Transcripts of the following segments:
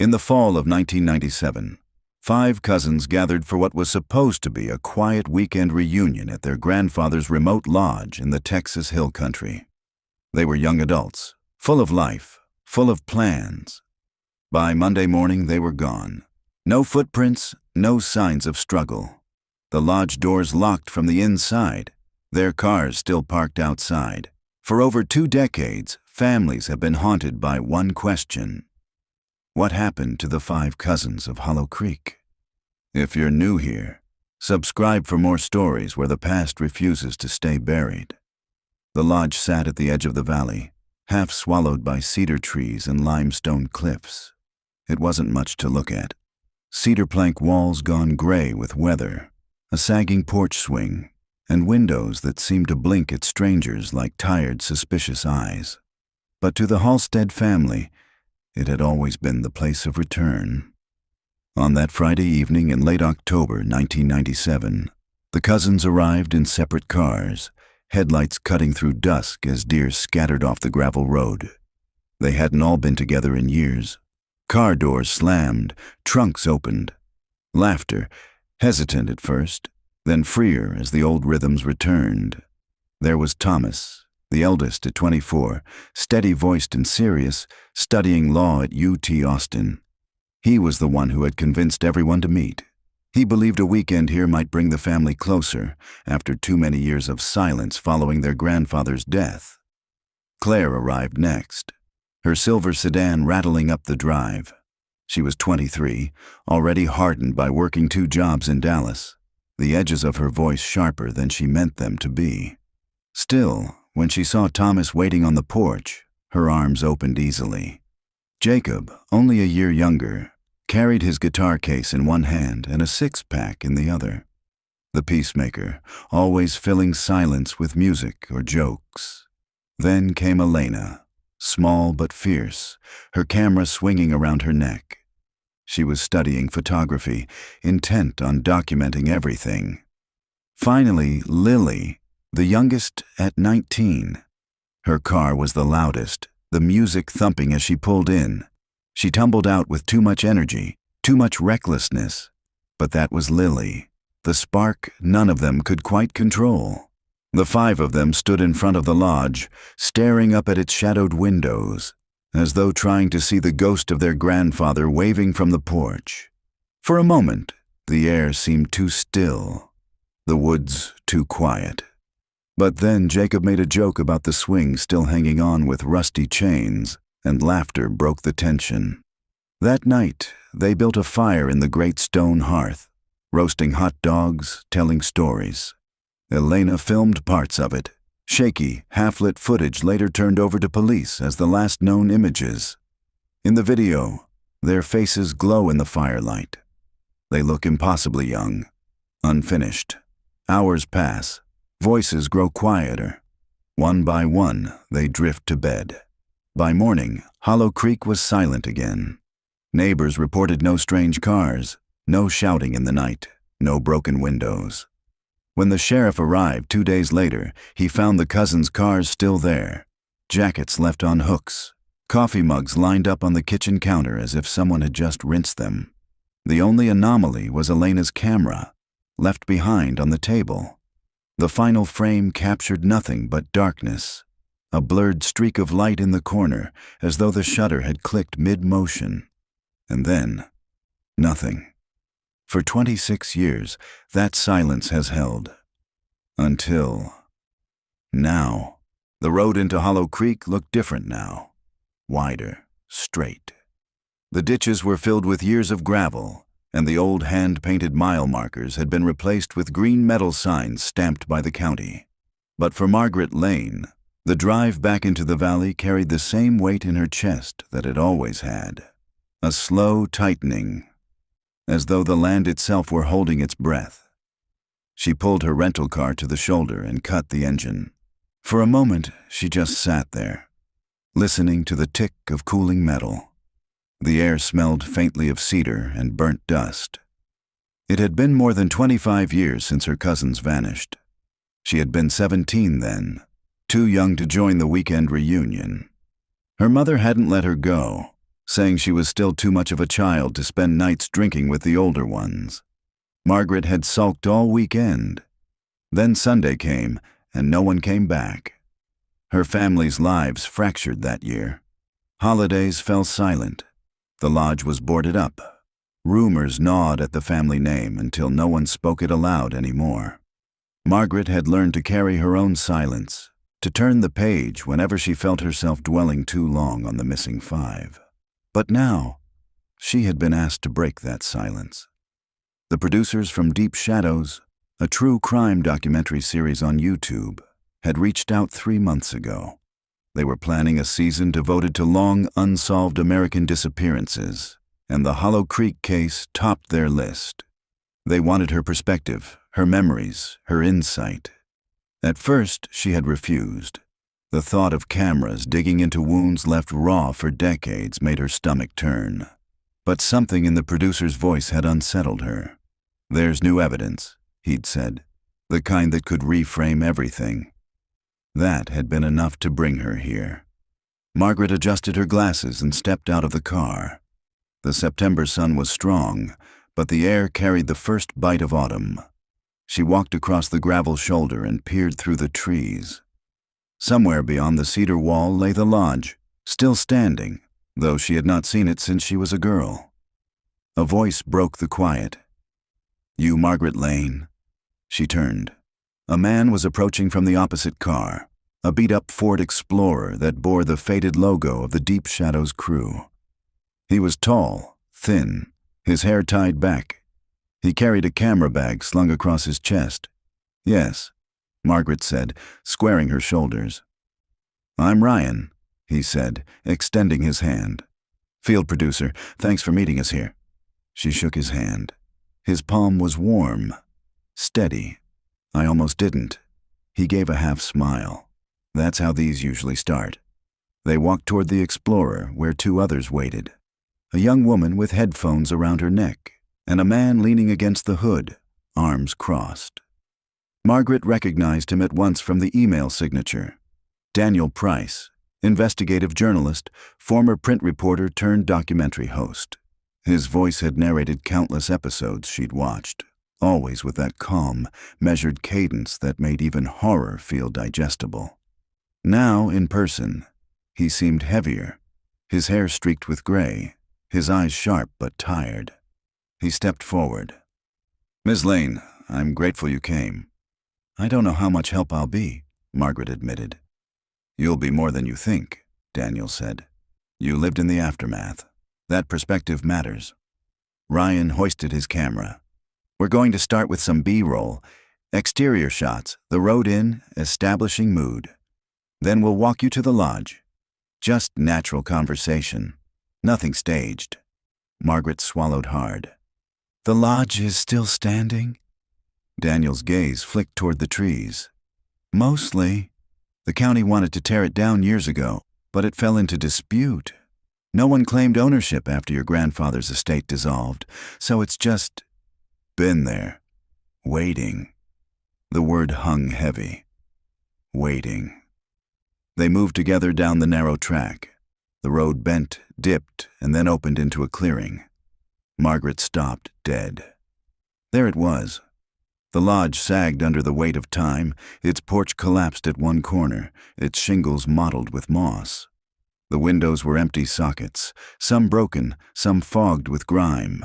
In the fall of 1997, 5 cousins gathered for what was supposed to be a quiet weekend reunion at their grandfather's remote lodge in the Texas Hill Country. They were young adults, full of life, full of plans. By Monday morning, they were gone. No footprints, no signs of struggle. The lodge doors locked from the inside, their cars still parked outside. For over 2 decades, families have been haunted by one question. What happened to the 5 cousins of Hollow Creek? If you're new here, subscribe for more stories where the past refuses to stay buried. The lodge sat at the edge of the valley, half swallowed by cedar trees and limestone cliffs. It wasn't much to look at. Cedar plank walls gone gray with weather, a sagging porch swing, and windows that seemed to blink at strangers like tired, suspicious eyes. But to the Halstead family, it had always been the place of return. On that Friday evening in late October 1997, the cousins arrived in separate cars, headlights cutting through dusk as deer scattered off the gravel road. They hadn't all been together in years. Car doors slammed, trunks opened. Laughter, hesitant at first, then freer as the old rhythms returned. There was Thomas, the eldest at 24, steady-voiced and serious, studying law at UT Austin. He was the one who had convinced everyone to meet. He believed a weekend here might bring the family closer after too many years of silence following their grandfather's death. Claire arrived next, her silver sedan rattling up the drive. She was 23, already hardened by working 2 jobs in Dallas, the edges of her voice sharper than she meant them to be. Still, when she saw Thomas waiting on the porch, her arms opened easily. Jacob, only a year younger, carried his guitar case in one hand and a 6-pack in the other. The peacemaker, always filling silence with music or jokes. Then came Elena, small but fierce, her camera swinging around her neck. She was studying photography, intent on documenting everything. Finally, Lily, the youngest at 19. Her car was the loudest, the music thumping as she pulled in. She tumbled out with too much energy, too much recklessness. But that was Lily, the spark none of them could quite control. The 5 of them stood in front of the lodge, staring up at its shadowed windows, as though trying to see the ghost of their grandfather waving from the porch. For a moment, the air seemed too still, the woods too quiet. But then Jacob made a joke about the swing still hanging on with rusty chains, and laughter broke the tension. That night, they built a fire in the great stone hearth, roasting hot dogs, telling stories. Elena filmed parts of it. Shaky, half-lit footage later turned over to police as the last known images. In the video, their faces glow in the firelight. They look impossibly young, unfinished. Hours pass. Voices grow quieter. One by one, they drift to bed. By morning, Hollow Creek was silent again. Neighbors reported no strange cars, no shouting in the night, no broken windows. When the sheriff arrived 2 days later, he found the cousins' cars still there, jackets left on hooks, coffee mugs lined up on the kitchen counter as if someone had just rinsed them. The only anomaly was Elena's camera, left behind on the table. The final frame captured nothing but darkness, a blurred streak of light in the corner, as though the shutter had clicked mid-motion. And then, nothing. For 26 years, that silence has held. Until now. The road into Hollow Creek looked different now. Wider, straight. The ditches were filled with years of gravel, and the old hand-painted mile markers had been replaced with green metal signs stamped by the county. But for Margaret Lane, the drive back into the valley carried the same weight in her chest that it always had. A slow tightening, as though the land itself were holding its breath. She pulled her rental car to the shoulder and cut the engine. For a moment, she just sat there, listening to the tick of cooling metal. The air smelled faintly of cedar and burnt dust. It had been more than 25 years since her cousins vanished. She had been 17 then, too young to join the weekend reunion. Her mother hadn't let her go. saying she was still too much of a child to spend nights drinking with the older ones. Margaret had sulked all weekend. Then Sunday came, and no one came back. Her family's lives fractured that year. Holidays fell silent. The lodge was boarded up. Rumors gnawed at the family name until no one spoke it aloud anymore. Margaret had learned to carry her own silence, to turn the page whenever she felt herself dwelling too long on the missing five. But now, she had been asked to break that silence. The producers from Deep Shadows, a true crime documentary series on YouTube, had reached out 3 months ago. They were planning a season devoted to long, unsolved American disappearances, and the Hollow Creek case topped their list. They wanted her perspective, her memories, her insight. At first, she had refused. The thought of cameras digging into wounds left raw for decades made her stomach turn. But something in the producer's voice had unsettled her. "There's new evidence," he'd said, "the kind that could reframe everything." That had been enough to bring her here. Margaret adjusted her glasses and stepped out of the car. The September sun was strong, but the air carried the first bite of autumn. She walked across the gravel shoulder and peered through the trees. Somewhere beyond the cedar wall lay the lodge, still standing, though she had not seen it since she was a girl. A voice broke the quiet. "You Margaret Lane?" She turned. A man was approaching from the opposite car, a beat-up Ford Explorer that bore the faded logo of the Deep Shadows crew. He was tall, thin, his hair tied back. He carried a camera bag slung across his chest. "Yes," Margaret said, squaring her shoulders. "I'm Ryan," he said, extending his hand. "Field producer, thanks for meeting us here." She shook his hand. His palm was warm, steady. "I almost didn't." He gave a half smile. "That's how these usually start." They walked toward the Explorer, where 2 others waited. A young woman with headphones around her neck, and a man leaning against the hood, arms crossed. Margaret recognized him at once from the email signature. Daniel Price, investigative journalist, former print reporter turned documentary host. His voice had narrated countless episodes she'd watched, always with that calm, measured cadence that made even horror feel digestible. Now, in person, he seemed heavier, his hair streaked with gray, his eyes sharp but tired. He stepped forward. "Ms. Lane, I'm grateful you came." "I don't know how much help I'll be," Margaret admitted. "You'll be more than you think," Daniel said. "You lived in the aftermath. That perspective matters." Ryan hoisted his camera. "We're going to start with some B-roll, exterior shots, the road in, establishing mood. Then we'll walk you to the lodge. Just natural conversation. Nothing staged." Margaret swallowed hard. "The lodge is still standing?" Daniel's gaze flicked toward the trees. "Mostly. The county wanted to tear it down years ago, but it fell into dispute. No one claimed ownership after your grandfather's estate dissolved, so it's just been there, waiting." The word hung heavy. Waiting. They moved together down the narrow track. The road bent, dipped, and then opened into a clearing. Margaret stopped dead. There it was. The lodge sagged under the weight of time, its porch collapsed at one corner, its shingles mottled with moss. The windows were empty sockets, some broken, some fogged with grime.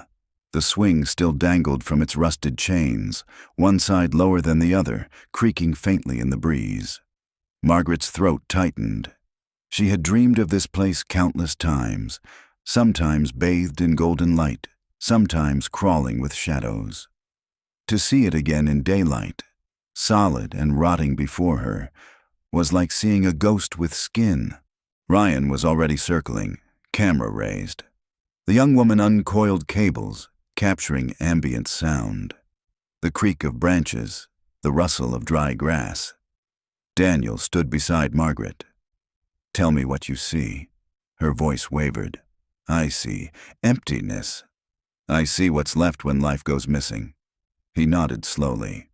The swing still dangled from its rusted chains, one side lower than the other, creaking faintly in the breeze. Margaret's throat tightened. She had dreamed of this place countless times, sometimes bathed in golden light, sometimes crawling with shadows. To see it again in daylight, solid and rotting before her, was like seeing a ghost with skin. Ryan was already circling, camera raised. The young woman uncoiled cables, capturing ambient sound. The creak of branches, the rustle of dry grass. Daniel stood beside Margaret. "Tell me what you see." Her voice wavered. "I see emptiness. I see what's left when life goes missing." He nodded slowly.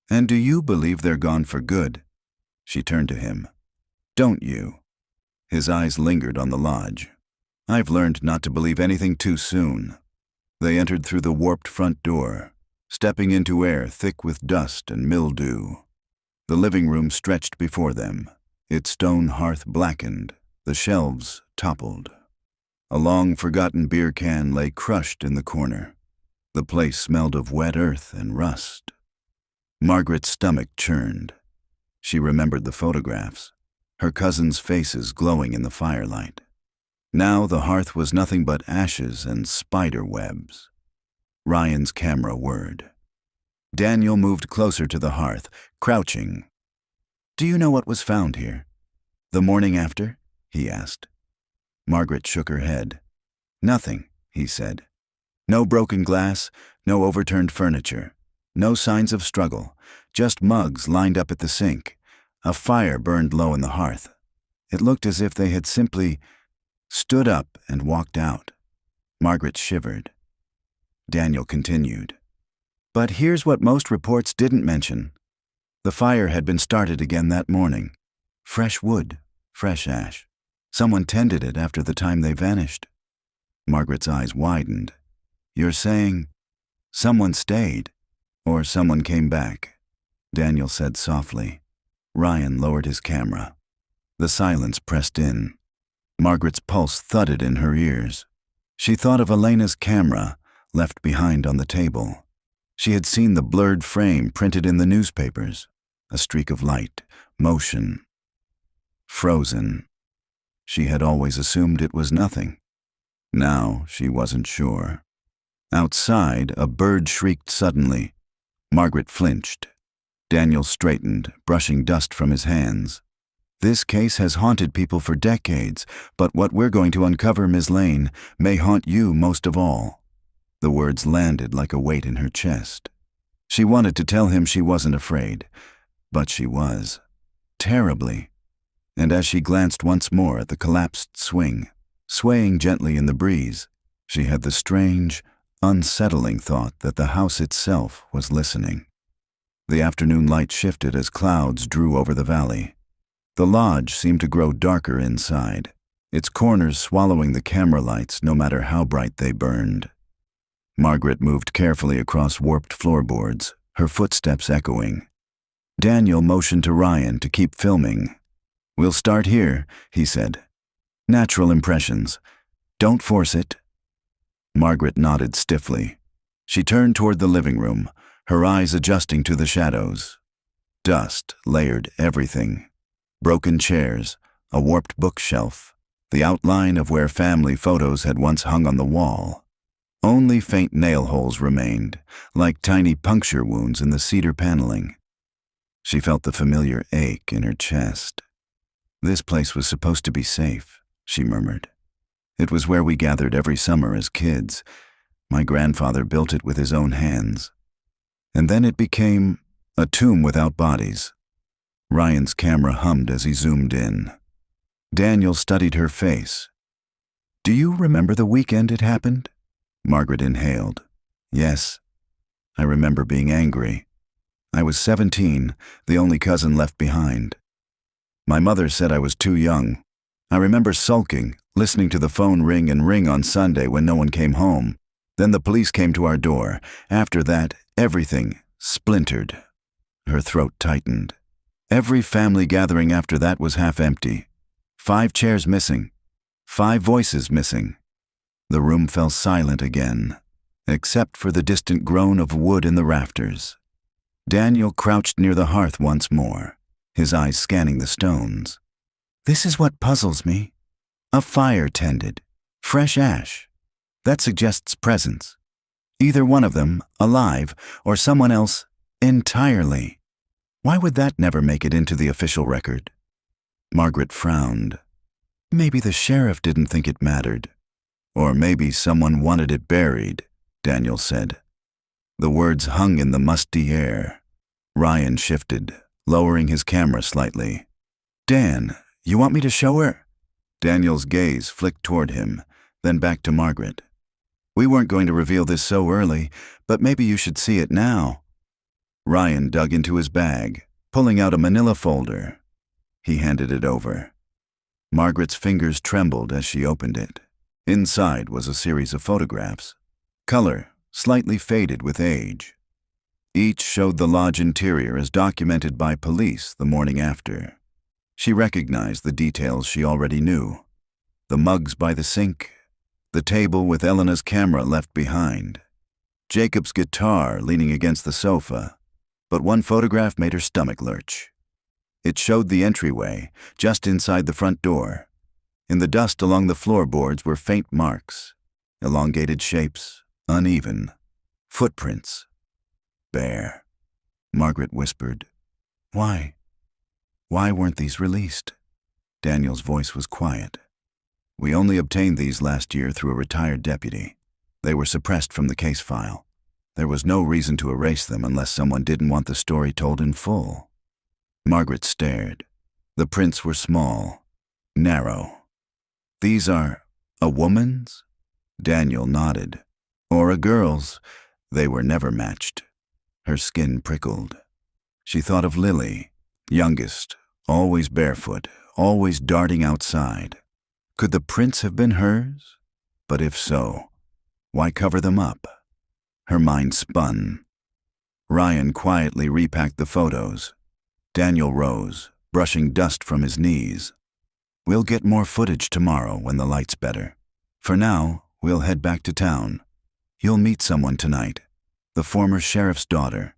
"And do you believe they're gone for good?" She turned to him. "Don't you?" His eyes lingered on the lodge. I've learned not to believe anything too soon. They entered through the warped front door, stepping into air thick with dust and mildew. The living room stretched before them, its stone hearth blackened, the shelves toppled. A long-forgotten beer can lay crushed in the corner. The place smelled of wet earth and rust. Margaret's stomach churned. She remembered the photographs, her cousins' faces glowing in the firelight. Now the hearth was nothing but ashes and spider webs. Ryan's camera whirred. Daniel moved closer to the hearth, crouching. "Do you know what was found here? The morning after?" he asked. Margaret shook her head. "Nothing," he said. "No broken glass, no overturned furniture, no signs of struggle, just mugs lined up at the sink. A fire burned low in the hearth. It looked as if they had simply stood up and walked out." Margaret shivered. Daniel continued. "But here's what most reports didn't mention. The fire had been started again that morning. Fresh wood, fresh ash. Someone tended it after the time they vanished." Margaret's eyes widened. "You're saying someone stayed, or someone came back?" Daniel said softly. Ryan lowered his camera. The silence pressed in. Margaret's pulse thudded in her ears. She thought of Elena's camera, left behind on the table. She had seen the blurred frame printed in the newspapers. A streak of light, motion. Frozen. She had always assumed it was nothing. Now she wasn't sure. Outside, a bird shrieked suddenly. Margaret flinched. Daniel straightened, brushing dust from his hands. "This case has haunted people for decades, but what we're going to uncover, Ms. Lane, may haunt you most of all." The words landed like a weight in her chest. She wanted to tell him she wasn't afraid, but she was. Terribly. And as she glanced once more at the collapsed swing, swaying gently in the breeze, she had the strange, unsettling thought that the house itself was listening. The afternoon light shifted as clouds drew over the valley. The lodge seemed to grow darker inside, its corners swallowing the camera lights no matter how bright they burned. Margaret moved carefully across warped floorboards, her footsteps echoing. Daniel motioned to Ryan to keep filming. "We'll start here," he said. "Natural impressions. Don't force it." Margaret nodded stiffly. She turned toward the living room, her eyes adjusting to the shadows. Dust layered everything. Broken chairs, a warped bookshelf, the outline of where family photos had once hung on the wall. Only faint nail holes remained, like tiny puncture wounds in the cedar paneling. She felt the familiar ache in her chest. "This place was supposed to be safe," she murmured. "It was where we gathered every summer as kids. My grandfather built it with his own hands. And then it became a tomb without bodies." Ryan's camera hummed as he zoomed in. Daniel studied her face. "Do you remember the weekend it happened?" Margaret inhaled. "Yes. I remember being angry. I was 17, the only cousin left behind. My mother said I was too young. I remember sulking, listening to the phone ring and ring on Sunday when no one came home. Then the police came to our door. After that, everything splintered." Her throat tightened. Every family gathering after that was half empty. 5 chairs missing. 5 voices missing. The room fell silent again, except for the distant groan of wood in the rafters. Daniel crouched near the hearth once more, his eyes scanning the stones. "This is what puzzles me. A fire tended. Fresh ash. That suggests presence. Either one of them, alive, or someone else, entirely. Why would that never make it into the official record?" Margaret frowned. "Maybe the sheriff didn't think it mattered. Or maybe someone wanted it buried," Daniel said. The words hung in the musty air. Ryan shifted, lowering his camera slightly. "Dan, you want me to show her?" Daniel's gaze flicked toward him, then back to Margaret. "We weren't going to reveal this so early, but maybe you should see it now." Ryan dug into his bag, pulling out a manila folder. He handed it over. Margaret's fingers trembled as she opened it. Inside was a series of photographs, color slightly faded with age. Each showed the lodge interior as documented by police the morning after. She recognized the details she already knew. The mugs by the sink, the table with Elena's camera left behind, Jacob's guitar leaning against the sofa, but one photograph made her stomach lurch. It showed the entryway, just inside the front door. In the dust along the floorboards were faint marks, elongated shapes, uneven, footprints. Bare. Margaret whispered, "Why? Why weren't these released?" Daniel's voice was quiet. "We only obtained these last year through a retired deputy. They were suppressed from the case file. There was no reason to erase them unless someone didn't want the story told in full." Margaret stared. The prints were small, narrow. "These are a woman's?" Daniel nodded. "Or a girl's. They were never matched." Her skin prickled. She thought of Lily, youngest, always barefoot, always darting outside. Could the prints have been hers? But if so, why cover them up? Her mind spun. Ryan quietly repacked the photos. Daniel rose, brushing dust from his knees. "We'll get more footage tomorrow when the light's better. For now, we'll head back to town. You'll meet someone tonight, the former sheriff's daughter.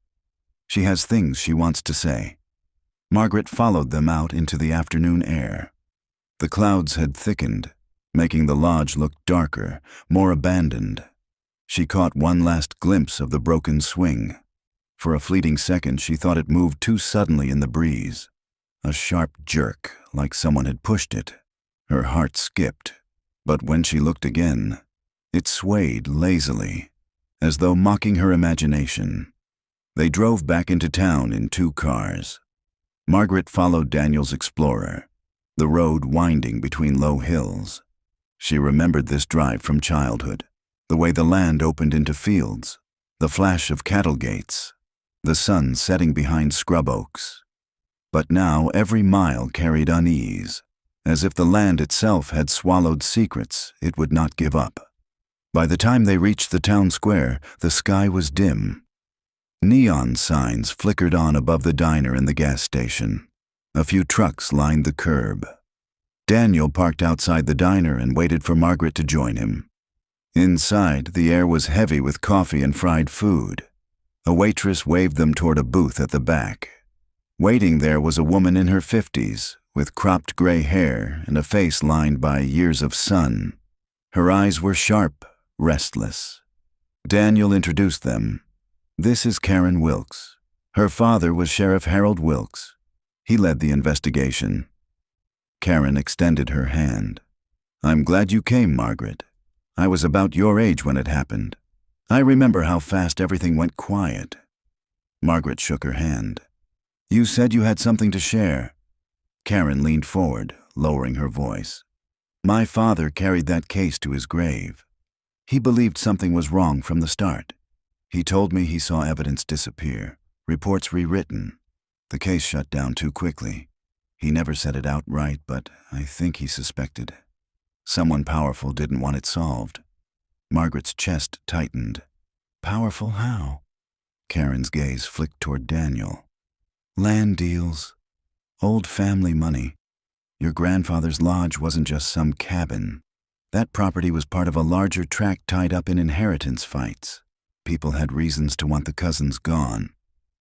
She has things she wants to say." Margaret followed them out into the afternoon air. The clouds had thickened, making the lodge look darker, more abandoned. She caught one last glimpse of the broken swing. For a fleeting second, she thought it moved too suddenly in the breeze. A sharp jerk, like someone had pushed it. Her heart skipped, but when she looked again, it swayed lazily, as though mocking her imagination. They drove back into town in 2 cars. Margaret followed Daniel's Explorer, the road winding between low hills. She remembered this drive from childhood, the way the land opened into fields, the flash of cattle gates, the sun setting behind scrub oaks. But now every mile carried unease, as if the land itself had swallowed secrets it would not give up. By the time they reached the town square, the sky was dim. Neon signs flickered on above the diner and the gas station. A few trucks lined the curb. Daniel parked outside the diner and waited for Margaret to join him. Inside, the air was heavy with coffee and fried food. A waitress waved them toward a booth at the back. Waiting there was a woman in her 50s, with cropped gray hair and a face lined by years of sun. Her eyes were sharp, restless. Daniel introduced them. "This is Karen Wilkes. Her father was Sheriff Harold Wilkes. He led the investigation." Karen extended her hand. "I'm glad you came, Margaret. I was about your age when it happened. I remember how fast everything went quiet." Margaret shook her hand. "You said you had something to share." Karen leaned forward, lowering her voice. "My father carried that case to his grave. He believed something was wrong from the start. He told me he saw evidence disappear, reports rewritten. The case shut down too quickly. He never said it outright, but I think he suspected. Someone powerful didn't want it solved." Margaret's chest tightened. "Powerful how?" Karen's gaze flicked toward Daniel. "Land deals. Old family money. Your grandfather's lodge wasn't just some cabin. That property was part of a larger tract tied up in inheritance fights. People had reasons to want the cousins gone,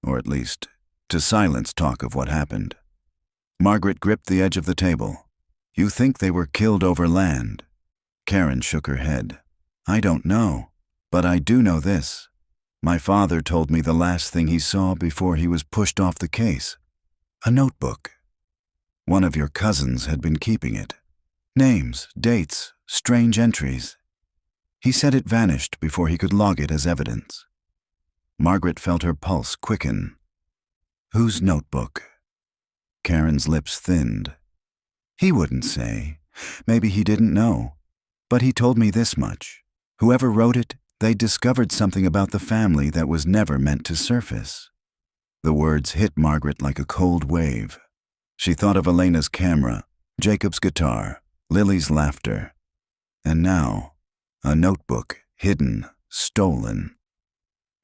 or at least to silence talk of what happened." Margaret gripped the edge of the table. "You think they were killed over land?" Karen shook her head. "I don't know, but I do know this. My father told me the last thing he saw before he was pushed off the case. A notebook. One of your cousins had been keeping it. Names, dates, strange entries. He said it vanished before he could log it as evidence." Margaret felt her pulse quicken. "Whose notebook?" Karen's lips thinned. "He wouldn't say. Maybe he didn't know. But he told me this much. Whoever wrote it, they discovered something about the family that was never meant to surface." The words hit Margaret like a cold wave. She thought of Elena's camera, Jacob's guitar, Lily's laughter. And now, a notebook, hidden, stolen.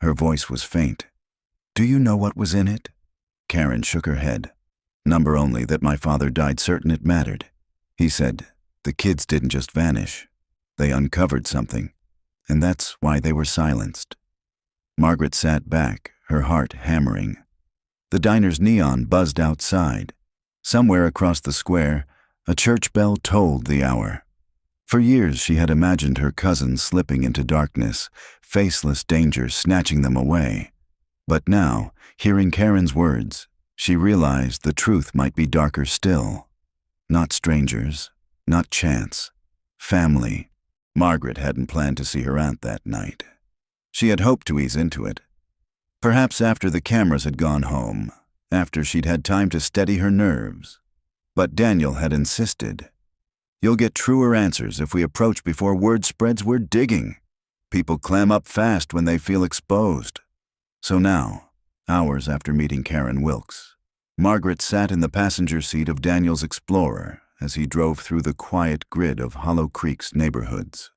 Her voice was faint. "Do you know what was in it?" Karen shook her head. "Number only that my father died certain it mattered." He said, "The kids didn't just vanish. They uncovered something, and that's why they were silenced." Margaret sat back, her heart hammering. The diner's neon buzzed outside. Somewhere across the square, a church bell tolled the hour. For years she had imagined her cousins slipping into darkness, faceless danger snatching them away. But now, hearing Karen's words, she realized the truth might be darker still. Not strangers, not chance, family. Margaret hadn't planned to see her aunt that night. She had hoped to ease into it. Perhaps after the cameras had gone home, after she'd had time to steady her nerves. But Daniel had insisted. "You'll get truer answers if we approach before word spreads we're digging. People clam up fast when they feel exposed." So now, hours after meeting Karen Wilkes, Margaret sat in the passenger seat of Daniel's Explorer as he drove through the quiet grid of Hollow Creek's neighborhoods.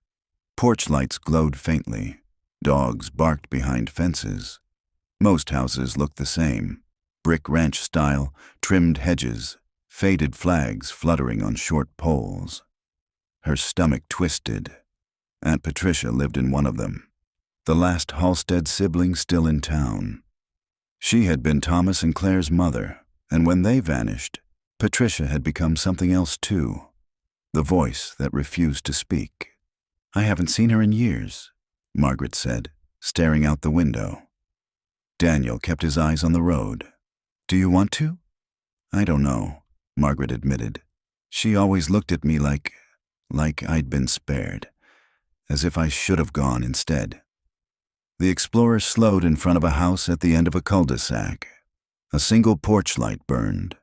Porch lights glowed faintly. Dogs barked behind fences. Most houses looked the same. Brick ranch style, trimmed hedges, faded flags fluttering on short poles. Her stomach twisted. Aunt Patricia lived in one of them, the last Halstead sibling still in town. She had been Thomas and Claire's mother, and when they vanished, Patricia had become something else too. The voice that refused to speak. "I haven't seen her in years," Margaret said, staring out the window. Daniel kept his eyes on the road. "Do you want to?" "I don't know," Margaret admitted. "She always looked at me like I'd been spared, as if I should have gone instead." The Explorer slowed in front of a house at the end of a cul-de-sac. A single porch light burned.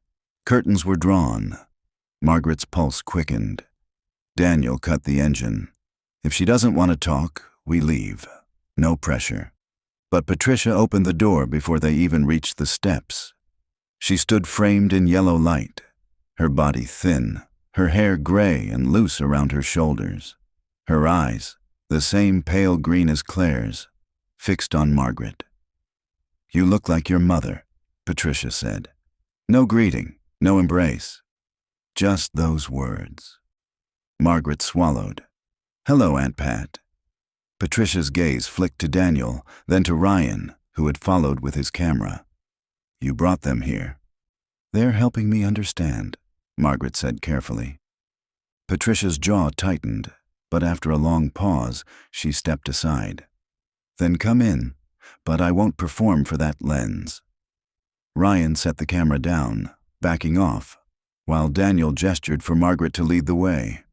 Curtains were drawn. Margaret's pulse quickened. Daniel cut the engine. "If she doesn't want to talk, we leave. No pressure." But Patricia opened the door before they even reached the steps. She stood framed in yellow light, her body thin, her hair gray and loose around her shoulders. Her eyes, the same pale green as Claire's, fixed on Margaret. "You look like your mother," Patricia said. No greeting, no embrace. Just those words. Margaret swallowed. "Hello, Aunt Pat." Patricia's gaze flicked to Daniel, then to Ryan, who had followed with his camera. "You brought them here." "They're helping me understand," Margaret said carefully. Patricia's jaw tightened, but after a long pause, she stepped aside. "Then come in, but I won't perform for that lens." Ryan set the camera down, backing off, while Daniel gestured for Margaret to lead the way.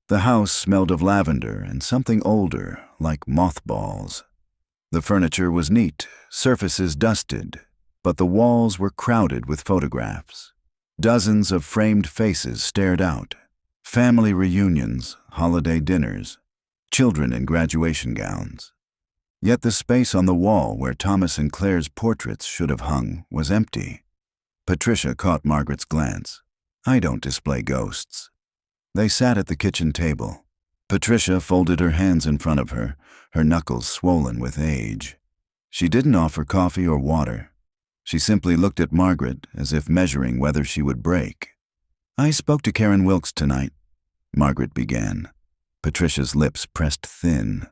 The house smelled of lavender and something older, like mothballs. The furniture was neat, surfaces dusted, but the walls were crowded with photographs. Dozens of framed faces stared out. Family reunions, holiday dinners, children in graduation gowns. Yet the space on the wall where Thomas and Claire's portraits should have hung was empty. Patricia caught Margaret's glance. "I don't display ghosts." They sat at the kitchen table. Patricia folded her hands in front of her, her knuckles swollen with age. She didn't offer coffee or water. She simply looked at Margaret as if measuring whether she would break. "I spoke to Karen Wilkes tonight," Margaret began. Patricia's lips pressed thin.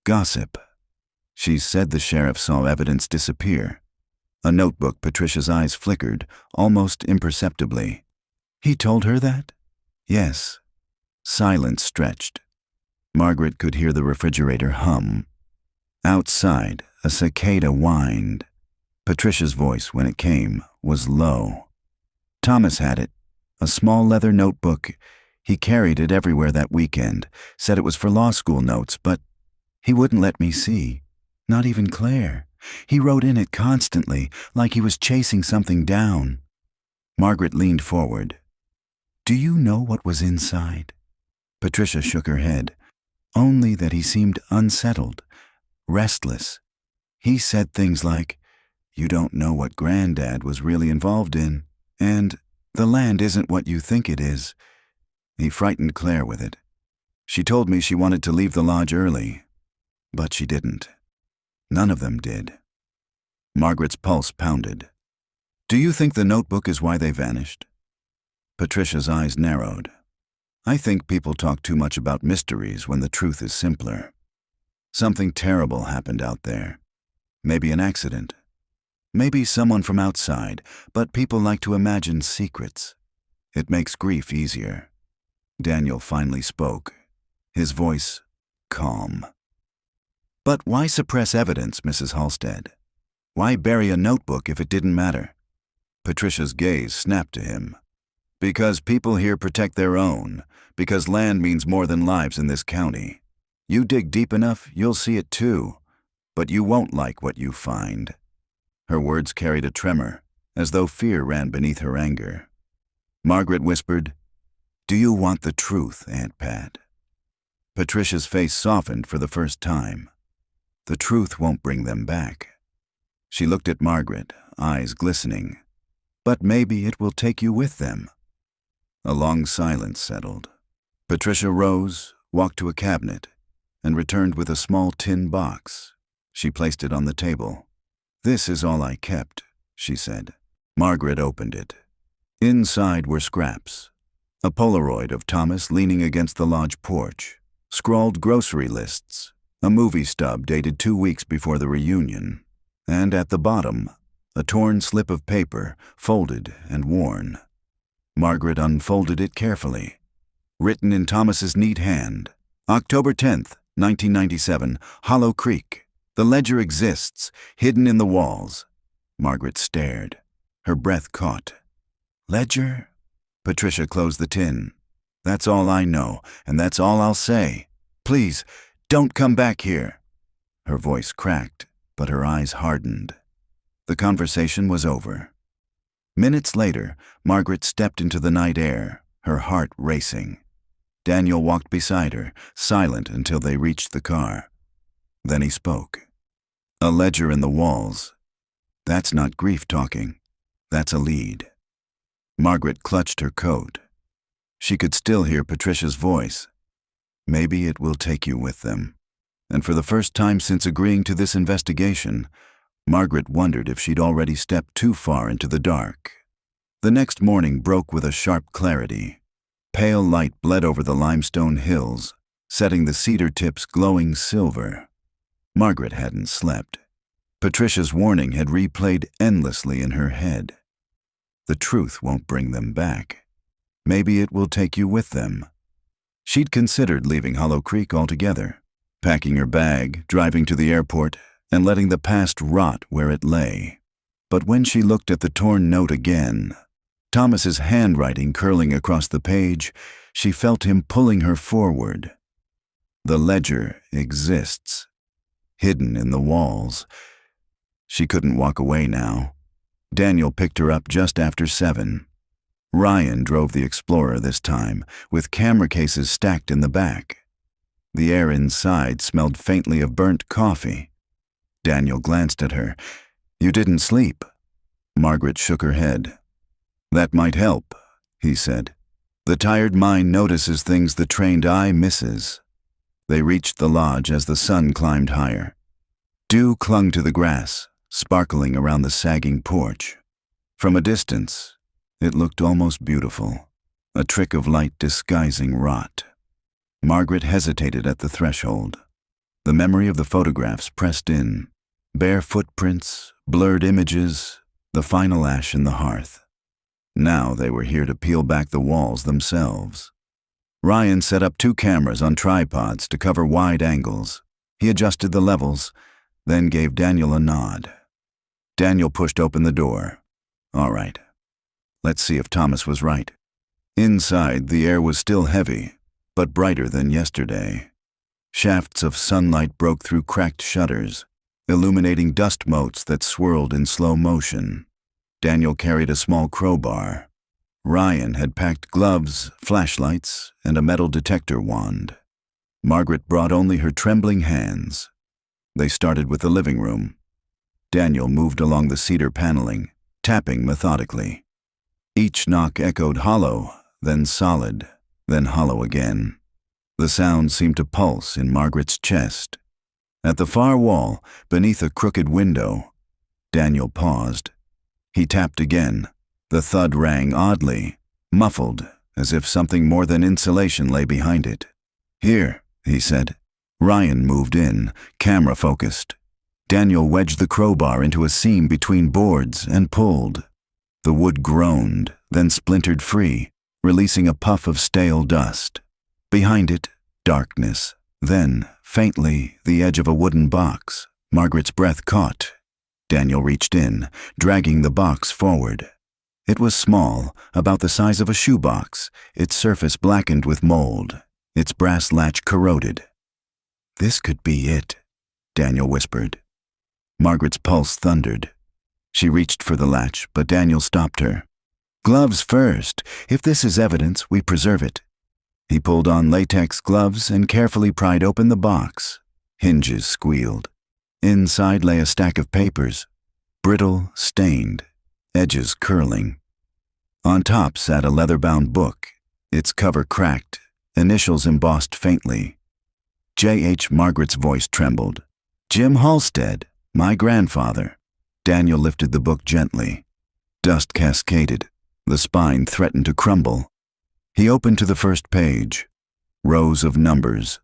"Gossip." "She said the sheriff saw evidence disappear." A notebook, Patricia's eyes flickered, almost imperceptibly. "He told her that?" "Yes." Silence stretched. Margaret could hear the refrigerator hum. Outside, a cicada whined. Patricia's voice, when it came, was low. "Thomas had it. A small leather notebook. He carried it everywhere that weekend, said it was for law school notes, but he wouldn't let me see. Not even Claire. He wrote in it constantly, like he was chasing something down." Margaret leaned forward. "Do you know what was inside?" Patricia shook her head. "Only that he seemed unsettled, restless. He said things like, 'You don't know what Granddad was really involved in,' and 'The land isn't what you think it is.' He frightened Claire with it. She told me she wanted to leave the lodge early, but she didn't. None of them did. Margaret's pulse pounded. Do you think the notebook is why they vanished? Patricia's eyes narrowed. I think people talk too much about mysteries when the truth is simpler. Something terrible happened out there. Maybe an accident. Maybe someone from outside, but people like to imagine secrets. It makes grief easier. Daniel finally spoke, his voice calm. But why suppress evidence, Mrs. Halstead? Why bury a notebook if it didn't matter? Patricia's gaze snapped to him. Because people here protect their own, because land means more than lives in this county. You dig deep enough, you'll see it too, but you won't like what you find. Her words carried a tremor, as though fear ran beneath her anger. Margaret whispered, Do you want the truth, Aunt Pat? Patricia's face softened for the first time. The truth won't bring them back. She looked at Margaret, eyes glistening. But maybe it will take you with them. A long silence settled. Patricia rose, walked to a cabinet, and returned with a small tin box. She placed it on the table. This is all I kept, she said. Margaret opened it. Inside were scraps. A Polaroid of Thomas leaning against the lodge porch, scrawled grocery lists, a movie stub dated 2 weeks before the reunion, and at the bottom, a torn slip of paper, folded and worn. Margaret unfolded it carefully. Written in Thomas's neat hand, October 10th, 1997, Hollow Creek. The ledger exists, hidden in the walls. Margaret stared. Her breath caught. Ledger? Patricia closed the tin. That's all I know, and that's all I'll say. Please, don't come back here. Her voice cracked, but her eyes hardened. The conversation was over. Minutes later, Margaret stepped into the night air, her heart racing. Daniel walked beside her, silent until they reached the car. Then he spoke. A ledger in the walls. That's not grief talking. That's a lead. Margaret clutched her coat. She could still hear Patricia's voice. Maybe it will take you with them. And for the first time since agreeing to this investigation, Margaret wondered if she'd already stepped too far into the dark. The next morning broke with a sharp clarity. Pale light bled over the limestone hills, setting the cedar tips glowing silver. Margaret hadn't slept. Patricia's warning had replayed endlessly in her head. The truth won't bring them back. Maybe it will take you with them. She'd considered leaving Hollow Creek altogether, packing her bag, driving to the airport, and letting the past rot where it lay. But when she looked at the torn note again, Thomas's handwriting curling across the page, she felt him pulling her forward. The ledger exists, hidden in the walls. She couldn't walk away now. Daniel picked her up just after 7. Ryan drove the Explorer this time, with camera cases stacked in the back. The air inside smelled faintly of burnt coffee. Daniel glanced at her. You didn't sleep. Margaret shook her head. That might help, he said. The tired mind notices things the trained eye misses. They reached the lodge as the sun climbed higher. Dew clung to the grass, sparkling around the sagging porch. From a distance, it looked almost beautiful, a trick of light disguising rot. Margaret hesitated at the threshold. The memory of the photographs pressed in. Bare footprints, blurred images, the final ash in the hearth. Now they were here to peel back the walls themselves. Ryan set up 2 cameras on tripods to cover wide angles. He adjusted the levels, then gave Daniel a nod. Daniel pushed open the door. All right. Let's see if Thomas was right. Inside, the air was still heavy, but brighter than yesterday. Shafts of sunlight broke through cracked shutters, illuminating dust motes that swirled in slow motion. Daniel carried a small crowbar. Ryan had packed gloves, flashlights, and a metal detector wand. Margaret brought only her trembling hands. They started with the living room. Daniel moved along the cedar paneling, tapping methodically. Each knock echoed hollow, then solid, then hollow again. The sound seemed to pulse in Margaret's chest. At the far wall, beneath a crooked window, Daniel paused. He tapped again. The thud rang oddly, muffled, as if something more than insulation lay behind it. "Here," he said. Ryan moved in, camera focused. Daniel wedged the crowbar into a seam between boards and pulled. The wood groaned, then splintered free, releasing a puff of stale dust. Behind it, darkness. Then, faintly, the edge of a wooden box. Margaret's breath caught. Daniel reached in, dragging the box forward. It was small, about the size of a shoebox, its surface blackened with mold, its brass latch corroded. "This could be it," Daniel whispered. Margaret's pulse thundered. She reached for the latch, but Daniel stopped her. "Gloves first. If this is evidence, we preserve it." He pulled on latex gloves and carefully pried open the box. Hinges squealed. Inside lay a stack of papers, brittle, stained, edges curling. On top sat a leather-bound book, its cover cracked, initials embossed faintly. J.H. Margaret's voice trembled. "Jim Halstead, my grandfather." Daniel lifted the book gently. Dust cascaded. The spine threatened to crumble. He opened to the first page. Rows of numbers.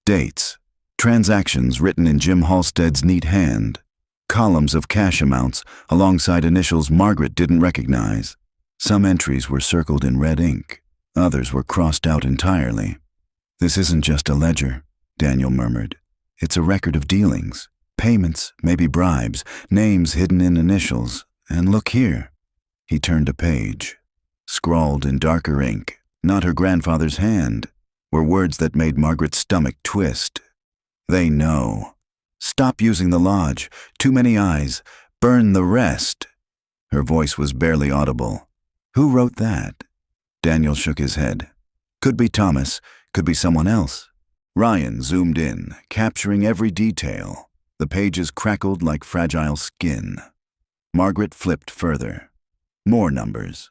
Dates. Transactions written in Jim Halstead's neat hand. Columns of cash amounts alongside initials Margaret didn't recognize. Some entries were circled in red ink. Others were crossed out entirely. "This isn't just a ledger," Daniel murmured. "It's a record of dealings. Payments, maybe bribes, names hidden in initials. And look here." He turned a page. Scrawled in darker ink, not her grandfather's hand, were words that made Margaret's stomach twist. "They know. Stop using the lodge. Too many eyes. Burn the rest." Her voice was barely audible. "Who wrote that?" Daniel shook his head. "Could be Thomas. Could be someone else." Ryan zoomed in, capturing every detail. The pages crackled like fragile skin. Margaret flipped further. More numbers.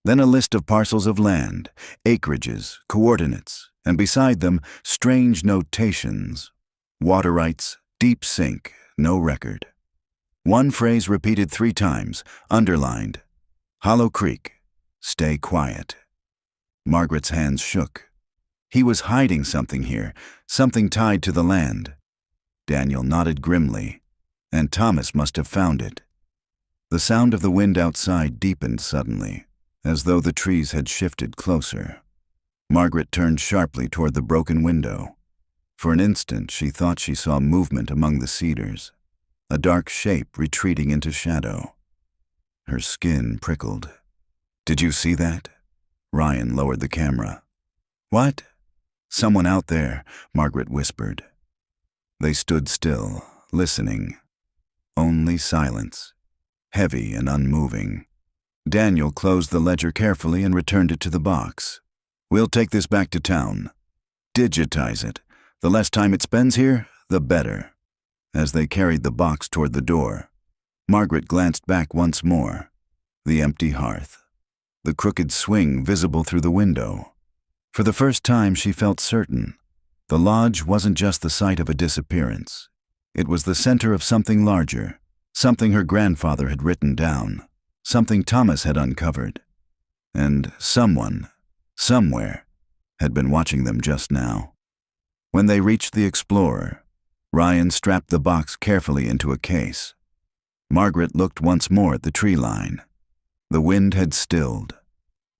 Then a list of parcels of land, acreages, coordinates, and beside them, strange notations. Water rights, deep sink, no record. One phrase repeated 3 times, underlined. Hollow Creek, stay quiet. Margaret's hands shook. He was hiding something here, something tied to the land. Daniel nodded grimly, and Thomas must have found it. The sound of the wind outside deepened suddenly, as though the trees had shifted closer. Margaret turned sharply toward the broken window. For an instant, she thought she saw movement among the cedars, a dark shape retreating into shadow. Her skin prickled. "Did you see that?" Ryan lowered the camera. "What?" "Someone out there," Margaret whispered. They stood still, listening. Only silence, heavy and unmoving. Daniel closed the ledger carefully and returned it to the box. "We'll take this back to town. Digitize it. The less time it spends here, the better." As they carried the box toward the door, Margaret glanced back once more. The empty hearth. The crooked swing visible through the window. For the first time she felt certain. The lodge wasn't just the site of a disappearance. It was the center of something larger, something her grandfather had written down, something Thomas had uncovered. And someone, somewhere, had been watching them just now. When they reached the Explorer, Ryan strapped the box carefully into a case. Margaret looked once more at the tree line. The wind had stilled.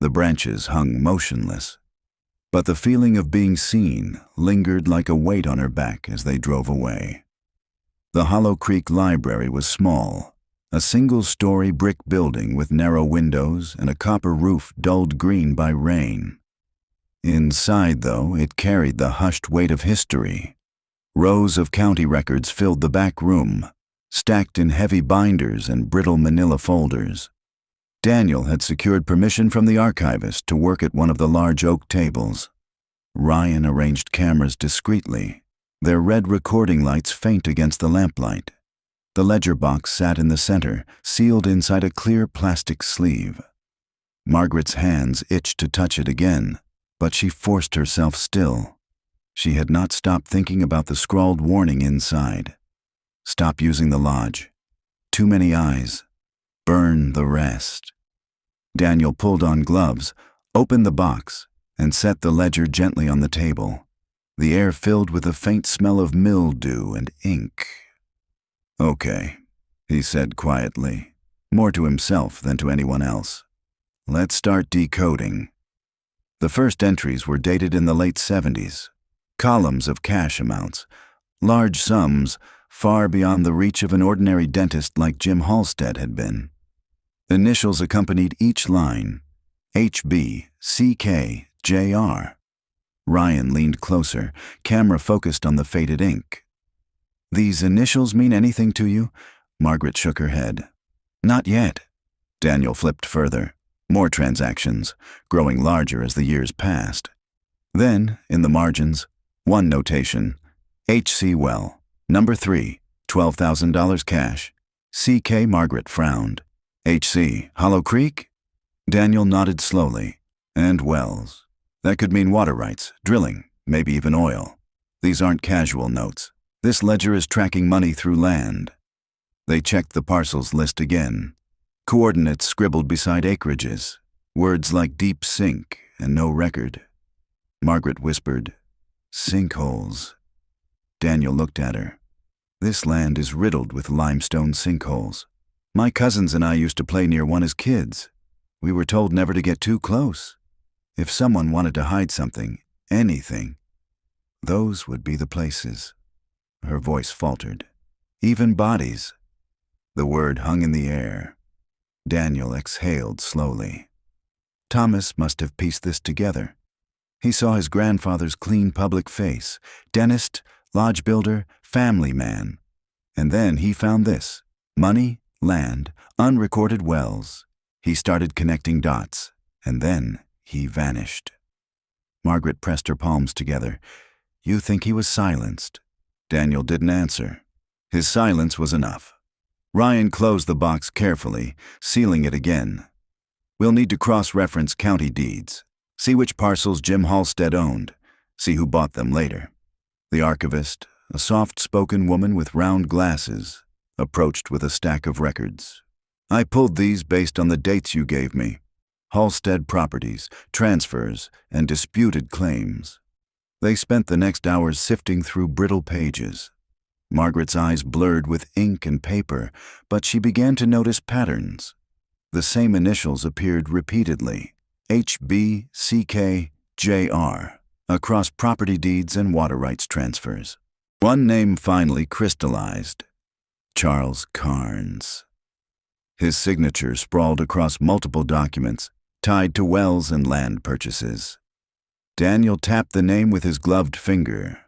The branches hung motionless. But the feeling of being seen lingered like a weight on her back as they drove away. The Hollow Creek Library was small, a single-story brick building with narrow windows and a copper roof dulled green by rain. Inside, though, it carried the hushed weight of history. Rows of county records filled the back room, stacked in heavy binders and brittle manila folders. Daniel had secured permission from the archivist to work at one of the large oak tables. Ryan arranged cameras discreetly, their red recording lights faint against the lamplight. The ledger box sat in the center, sealed inside a clear plastic sleeve. Margaret's hands itched to touch it again, but she forced herself still. She had not stopped thinking about the scrawled warning inside. Stop using the lodge. Too many eyes. Burn the rest. Daniel pulled on gloves, opened the box, and set the ledger gently on the table. The air filled with a faint smell of mildew and ink. "Okay," he said quietly, more to himself than to anyone else. "Let's start decoding." The first entries were dated in the late 70s. Columns of cash amounts, large sums far beyond the reach of an ordinary dentist like Jim Halstead had been. Initials accompanied each line: HB, CK, JR. Ryan leaned closer, camera focused on the faded ink. "These initials mean anything to you?" Margaret shook her head. "Not yet." Daniel flipped further. More transactions, growing larger as the years passed. Then, in the margins, one notation: H.C. Well, number 3, $12,000 cash. C.K. Margaret frowned. H.C. Hollow Creek? Daniel nodded slowly. And Wells. That could mean water rights, drilling, maybe even oil. These aren't casual notes. This ledger is tracking money through land. They checked the parcels list again. Coordinates scribbled beside acreages. Words like deep sink and no record. Margaret whispered, "Sinkholes." Daniel looked at her. "This land is riddled with limestone sinkholes. My cousins and I used to play near one as kids. We were told never to get too close. If someone wanted to hide something, anything, those would be the places." Her voice faltered. "Even bodies." The word hung in the air. Daniel exhaled slowly. Thomas must have pieced this together. He saw his grandfather's clean public face, dentist, lodge builder, family man. And then he found this: money, land, unrecorded wells. He started connecting dots, and then he vanished. Margaret pressed her palms together. "You think he was silenced?" Daniel didn't answer. His silence was enough. Ryan closed the box carefully, sealing it again. "We'll need to cross-reference county deeds. See which parcels Jim Halstead owned. See who bought them later." The archivist, a soft-spoken woman with round glasses, approached with a stack of records. "I pulled these based on the dates you gave me. Halstead properties, transfers, and disputed claims." They spent the next hours sifting through brittle pages. Margaret's eyes blurred with ink and paper, but she began to notice patterns. The same initials appeared repeatedly: HB, CK, JR, across property deeds and water rights transfers. One name finally crystallized: Charles Carnes. His signature sprawled across multiple documents, tied to wells and land purchases. Daniel tapped the name with his gloved finger.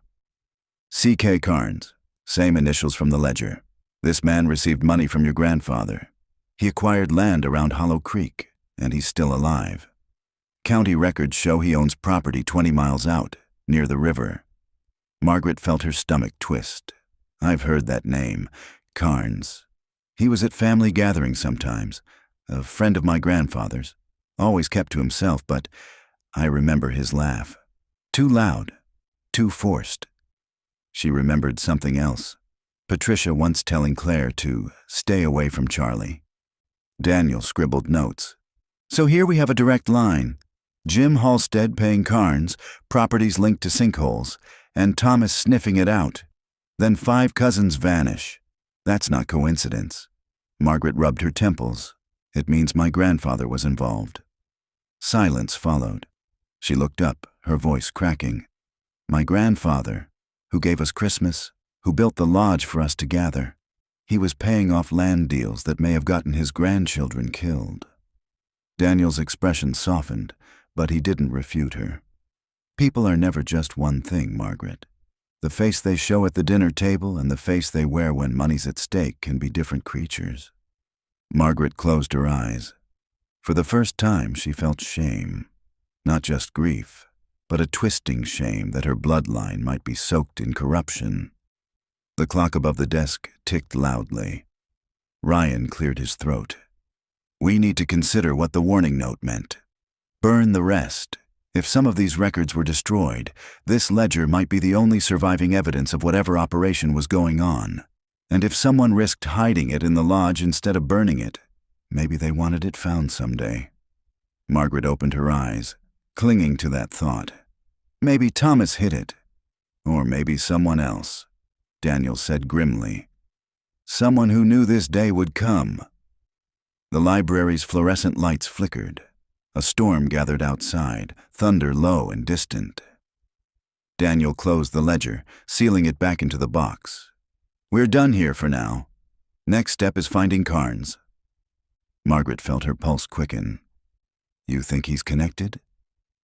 C.K. Carnes, same initials from the ledger. This man received money from your grandfather. He acquired land around Hollow Creek, and he's still alive. County records show he owns property 20 miles out, near the river. Margaret felt her stomach twist. I've heard that name, Carnes. He was at family gatherings sometimes, a friend of my grandfather's. Always kept to himself, but I remember his laugh. Too loud, too forced. She remembered something else. Patricia once telling Claire to stay away from Charlie. Daniel scribbled notes. So here we have a direct line. Jim Halstead paying Carnes, properties linked to sinkholes, and Thomas sniffing it out. Then 5 cousins vanish. That's not coincidence. Margaret rubbed her temples. It means my grandfather was involved. Silence followed. She looked up, her voice cracking. My grandfather, who gave us Christmas, who built the lodge for us to gather. He was paying off land deals that may have gotten his grandchildren killed. Daniel's expression softened, but he didn't refute her. People are never just one thing, Margaret. The face they show at the dinner table and the face they wear when money's at stake can be different creatures. Margaret closed her eyes. For the first time, she felt shame. Not just grief, but a twisting shame that her bloodline might be soaked in corruption. The clock above the desk ticked loudly. Ryan cleared his throat. We need to consider what the warning note meant. Burn the rest. If some of these records were destroyed, this ledger might be the only surviving evidence of whatever operation was going on. And if someone risked hiding it in the lodge instead of burning it, maybe they wanted it found someday. Margaret opened her eyes, clinging to that thought. Maybe Thomas hid it. Or maybe someone else, Daniel said grimly. Someone who knew this day would come. The library's fluorescent lights flickered. A storm gathered outside, thunder low and distant. Daniel closed the ledger, sealing it back into the box. We're done here for now. Next step is finding Carnes. Margaret felt her pulse quicken. You think he's connected?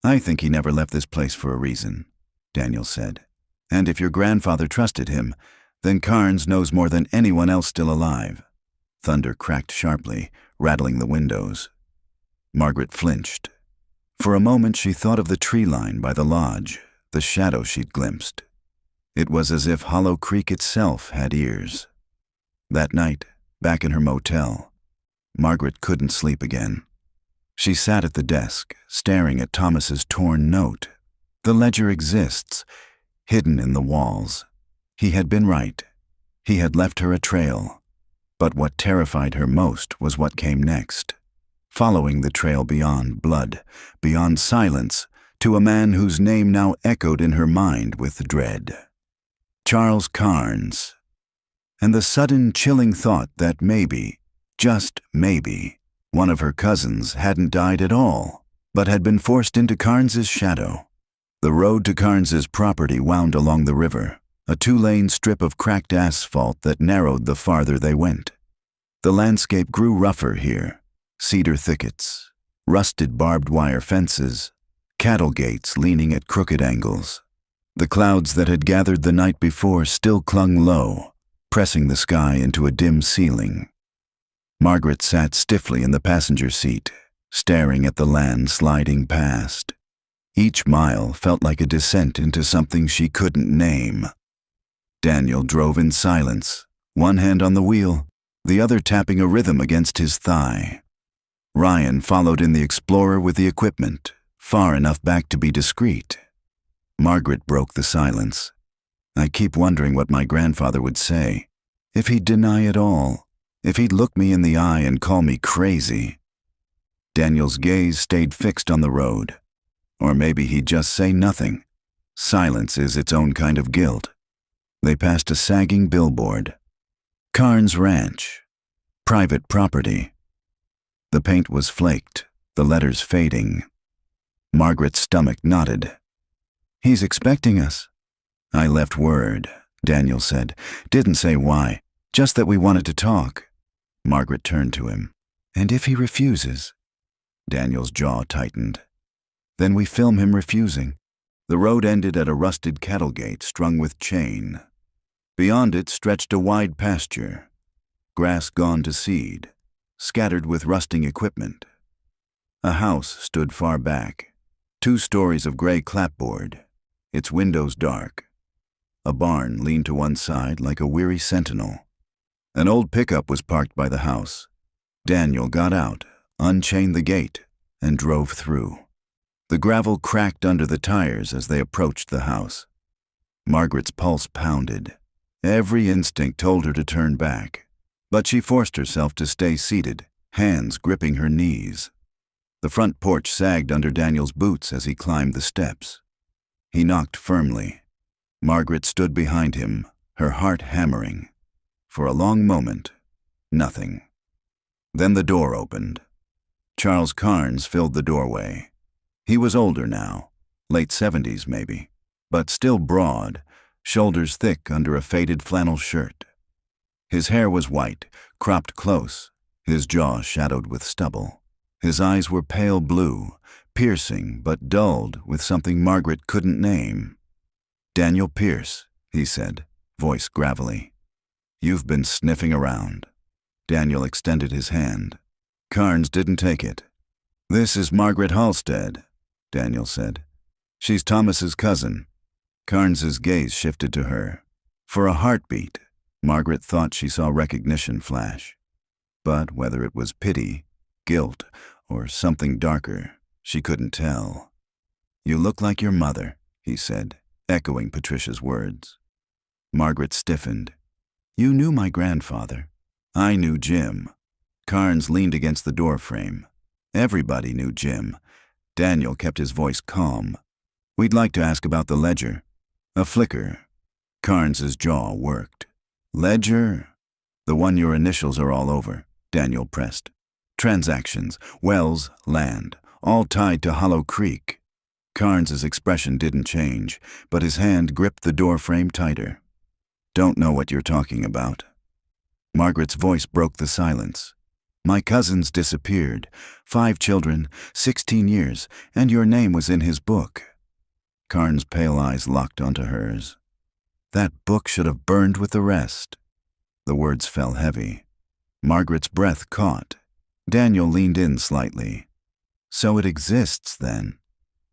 I think he never left this place for a reason, Daniel said. And if your grandfather trusted him, then Carnes knows more than anyone else still alive. Thunder cracked sharply, rattling the windows. Margaret flinched. For a moment she thought of the tree line by the lodge, the shadow she'd glimpsed. It was as if Hollow Creek itself had ears. That night, back in her motel, Margaret couldn't sleep again. She sat at the desk, staring at Thomas's torn note. The ledger exists, hidden in the walls. He had been right. He had left her a trail. But what terrified her most was what came next. Following the trail beyond blood, beyond silence, to a man whose name now echoed in her mind with dread. Charles Carnes. And the sudden chilling thought that maybe, just maybe, one of her cousins hadn't died at all, but had been forced into Carnes's shadow. The road to Carnes's property wound along the river, a two-lane strip of cracked asphalt that narrowed the farther they went. The landscape grew rougher here. Cedar thickets, rusted barbed wire fences, cattle gates leaning at crooked angles. The clouds that had gathered the night before still clung low, pressing the sky into a dim ceiling. Margaret sat stiffly in the passenger seat, staring at the land sliding past. Each mile felt like a descent into something she couldn't name. Daniel drove in silence, one hand on the wheel, the other tapping a rhythm against his thigh. Ryan followed in the Explorer with the equipment, far enough back to be discreet. Margaret broke the silence. I keep wondering what my grandfather would say, if he'd deny it all, if he'd look me in the eye and call me crazy. Daniel's gaze stayed fixed on the road. Or maybe he'd just say nothing. Silence is its own kind of guilt. They passed a sagging billboard. Carnes Ranch. Private property. The paint was flaked, the letters fading. Margaret's stomach knotted. He's expecting us. I left word, Daniel said. Didn't say why, just that we wanted to talk. Margaret turned to him. And if he refuses? Daniel's jaw tightened. Then we film him refusing. The road ended at a rusted cattle gate strung with chain. Beyond it stretched a wide pasture, grass gone to seed, scattered with rusting equipment. A house stood far back, 2 stories of gray clapboard, its windows dark. A barn leaned to one side like a weary sentinel. An old pickup was parked by the house. Daniel got out, unchained the gate, and drove through. The gravel cracked under the tires as they approached the house. Margaret's pulse pounded. Every instinct told her to turn back, but she forced herself to stay seated, hands gripping her knees. The front porch sagged under Daniel's boots as he climbed the steps. He knocked firmly. Margaret stood behind him, her heart hammering. For a long moment, nothing. Then the door opened. Charles Carnes filled the doorway. He was older now, late 70s maybe, but still broad, shoulders thick under a faded flannel shirt. His hair was white, cropped close, his jaw shadowed with stubble. His eyes were pale blue, piercing but dulled with something Margaret couldn't name. "Daniel Pierce," he said, voice gravelly. "You've been sniffing around." Daniel extended his hand. Carnes didn't take it. "This is Margaret Halstead," Daniel said. "She's Thomas's cousin." Carnes's gaze shifted to her. For a heartbeat, Margaret thought she saw recognition flash. But whether it was pity, guilt, or something darker, she couldn't tell. "You look like your mother," he said, echoing Patricia's words. Margaret stiffened. "You knew my grandfather." "I knew Jim." Carnes leaned against the doorframe. Everybody knew Jim. Daniel kept his voice calm. "We'd like to ask about the ledger." A flicker. Carnes's jaw worked. "Ledger?" "The one your initials are all over," Daniel pressed. "Transactions, wells, land, all tied to Hollow Creek." Carnes's expression didn't change, but his hand gripped the doorframe tighter. "Don't know what you're talking about." Margaret's voice broke the silence. "My cousins disappeared. 5 children, 16 years, and your name was in his book." Carnes' pale eyes locked onto hers. "That book should have burned with the rest." The words fell heavy. Margaret's breath caught. Daniel leaned in slightly. "So it exists, then?"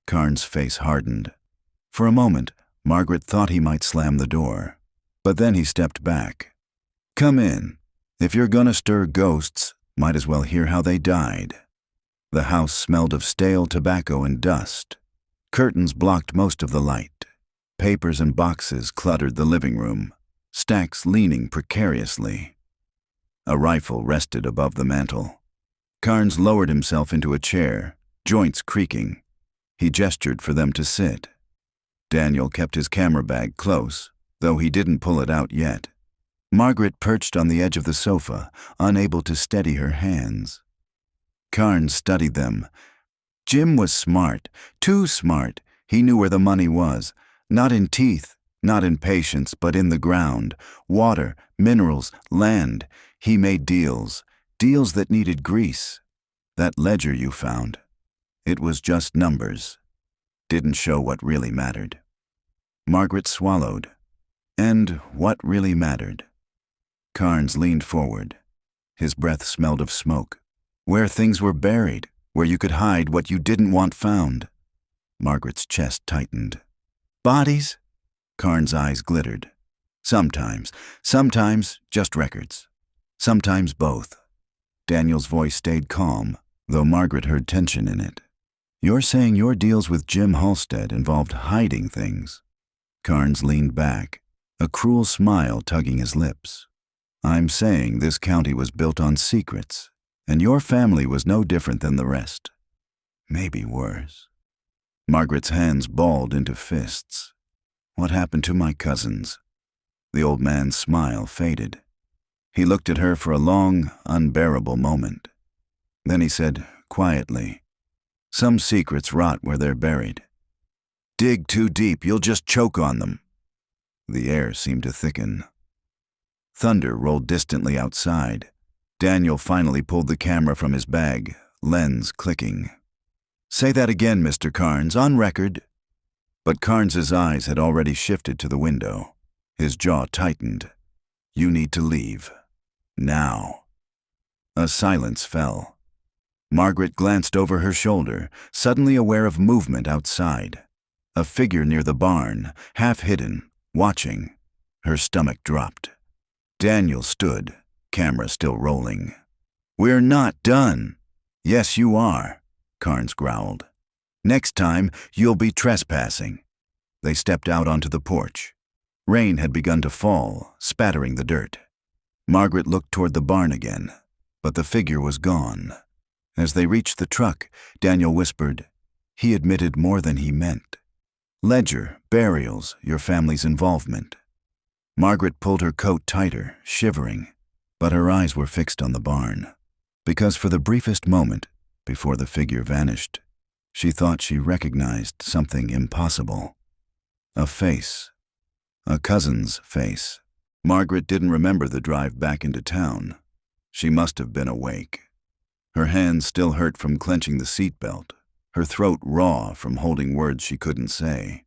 Carnes' face hardened. For a moment, Margaret thought he might slam the door. But then he stepped back. "Come in. If you're gonna stir ghosts, might as well hear how they died." The house smelled of stale tobacco and dust. Curtains blocked most of the light. Papers and boxes cluttered the living room, stacks leaning precariously. A rifle rested above the mantel. Carnes lowered himself into a chair, joints creaking. He gestured for them to sit. Daniel kept his camera bag close, though he didn't pull it out yet. Margaret perched on the edge of the sofa, unable to steady her hands. Carnes studied them. Jim was smart, too smart. He knew where the money was, not in teeth, not in patience, but in the ground. Water, minerals, land. He made deals, deals that needed grease. That ledger you found, it was just numbers. Didn't show what really mattered. Margaret swallowed. And what really mattered? Carnes leaned forward. His breath smelled of smoke. Where things were buried, where you could hide what you didn't want found. Margaret's chest tightened. Bodies? Carnes' eyes glittered. Sometimes just records. Sometimes both. Daniel's voice stayed calm, though Margaret heard tension in it. You're saying your deals with Jim Halstead involved hiding things? Carnes leaned back, a cruel smile tugging his lips. I'm saying this county was built on secrets, and your family was no different than the rest. Maybe worse. Margaret's hands balled into fists. What happened to my cousins? The old man's smile faded. He looked at her for a long, unbearable moment. Then he said, quietly, some secrets rot where they're buried. Dig too deep, you'll just choke on them. The air seemed to thicken. Thunder rolled distantly outside. Daniel finally pulled the camera from his bag, lens clicking. Say that again, Mr. Carnes, on record. But Carnes's eyes had already shifted to the window. His jaw tightened. You need to leave. Now. A silence fell. Margaret glanced over her shoulder, suddenly aware of movement outside. A figure near the barn, half hidden, watching. Her stomach dropped. Daniel stood, camera still rolling. We're not done. Yes, you are, Carnes growled. Next time, you'll be trespassing. They stepped out onto the porch. Rain had begun to fall, spattering the dirt. Margaret looked toward the barn again, but the figure was gone. As they reached the truck, Daniel whispered, he admitted more than he meant. Ledger, burials, your family's involvement. Margaret pulled her coat tighter, shivering, but her eyes were fixed on the barn, because for the briefest moment, before the figure vanished, she thought she recognized something impossible. A face. A cousin's face. Margaret didn't remember the drive back into town. She must have been awake. Her hands still hurt from clenching the seatbelt, her throat raw from holding words she couldn't say.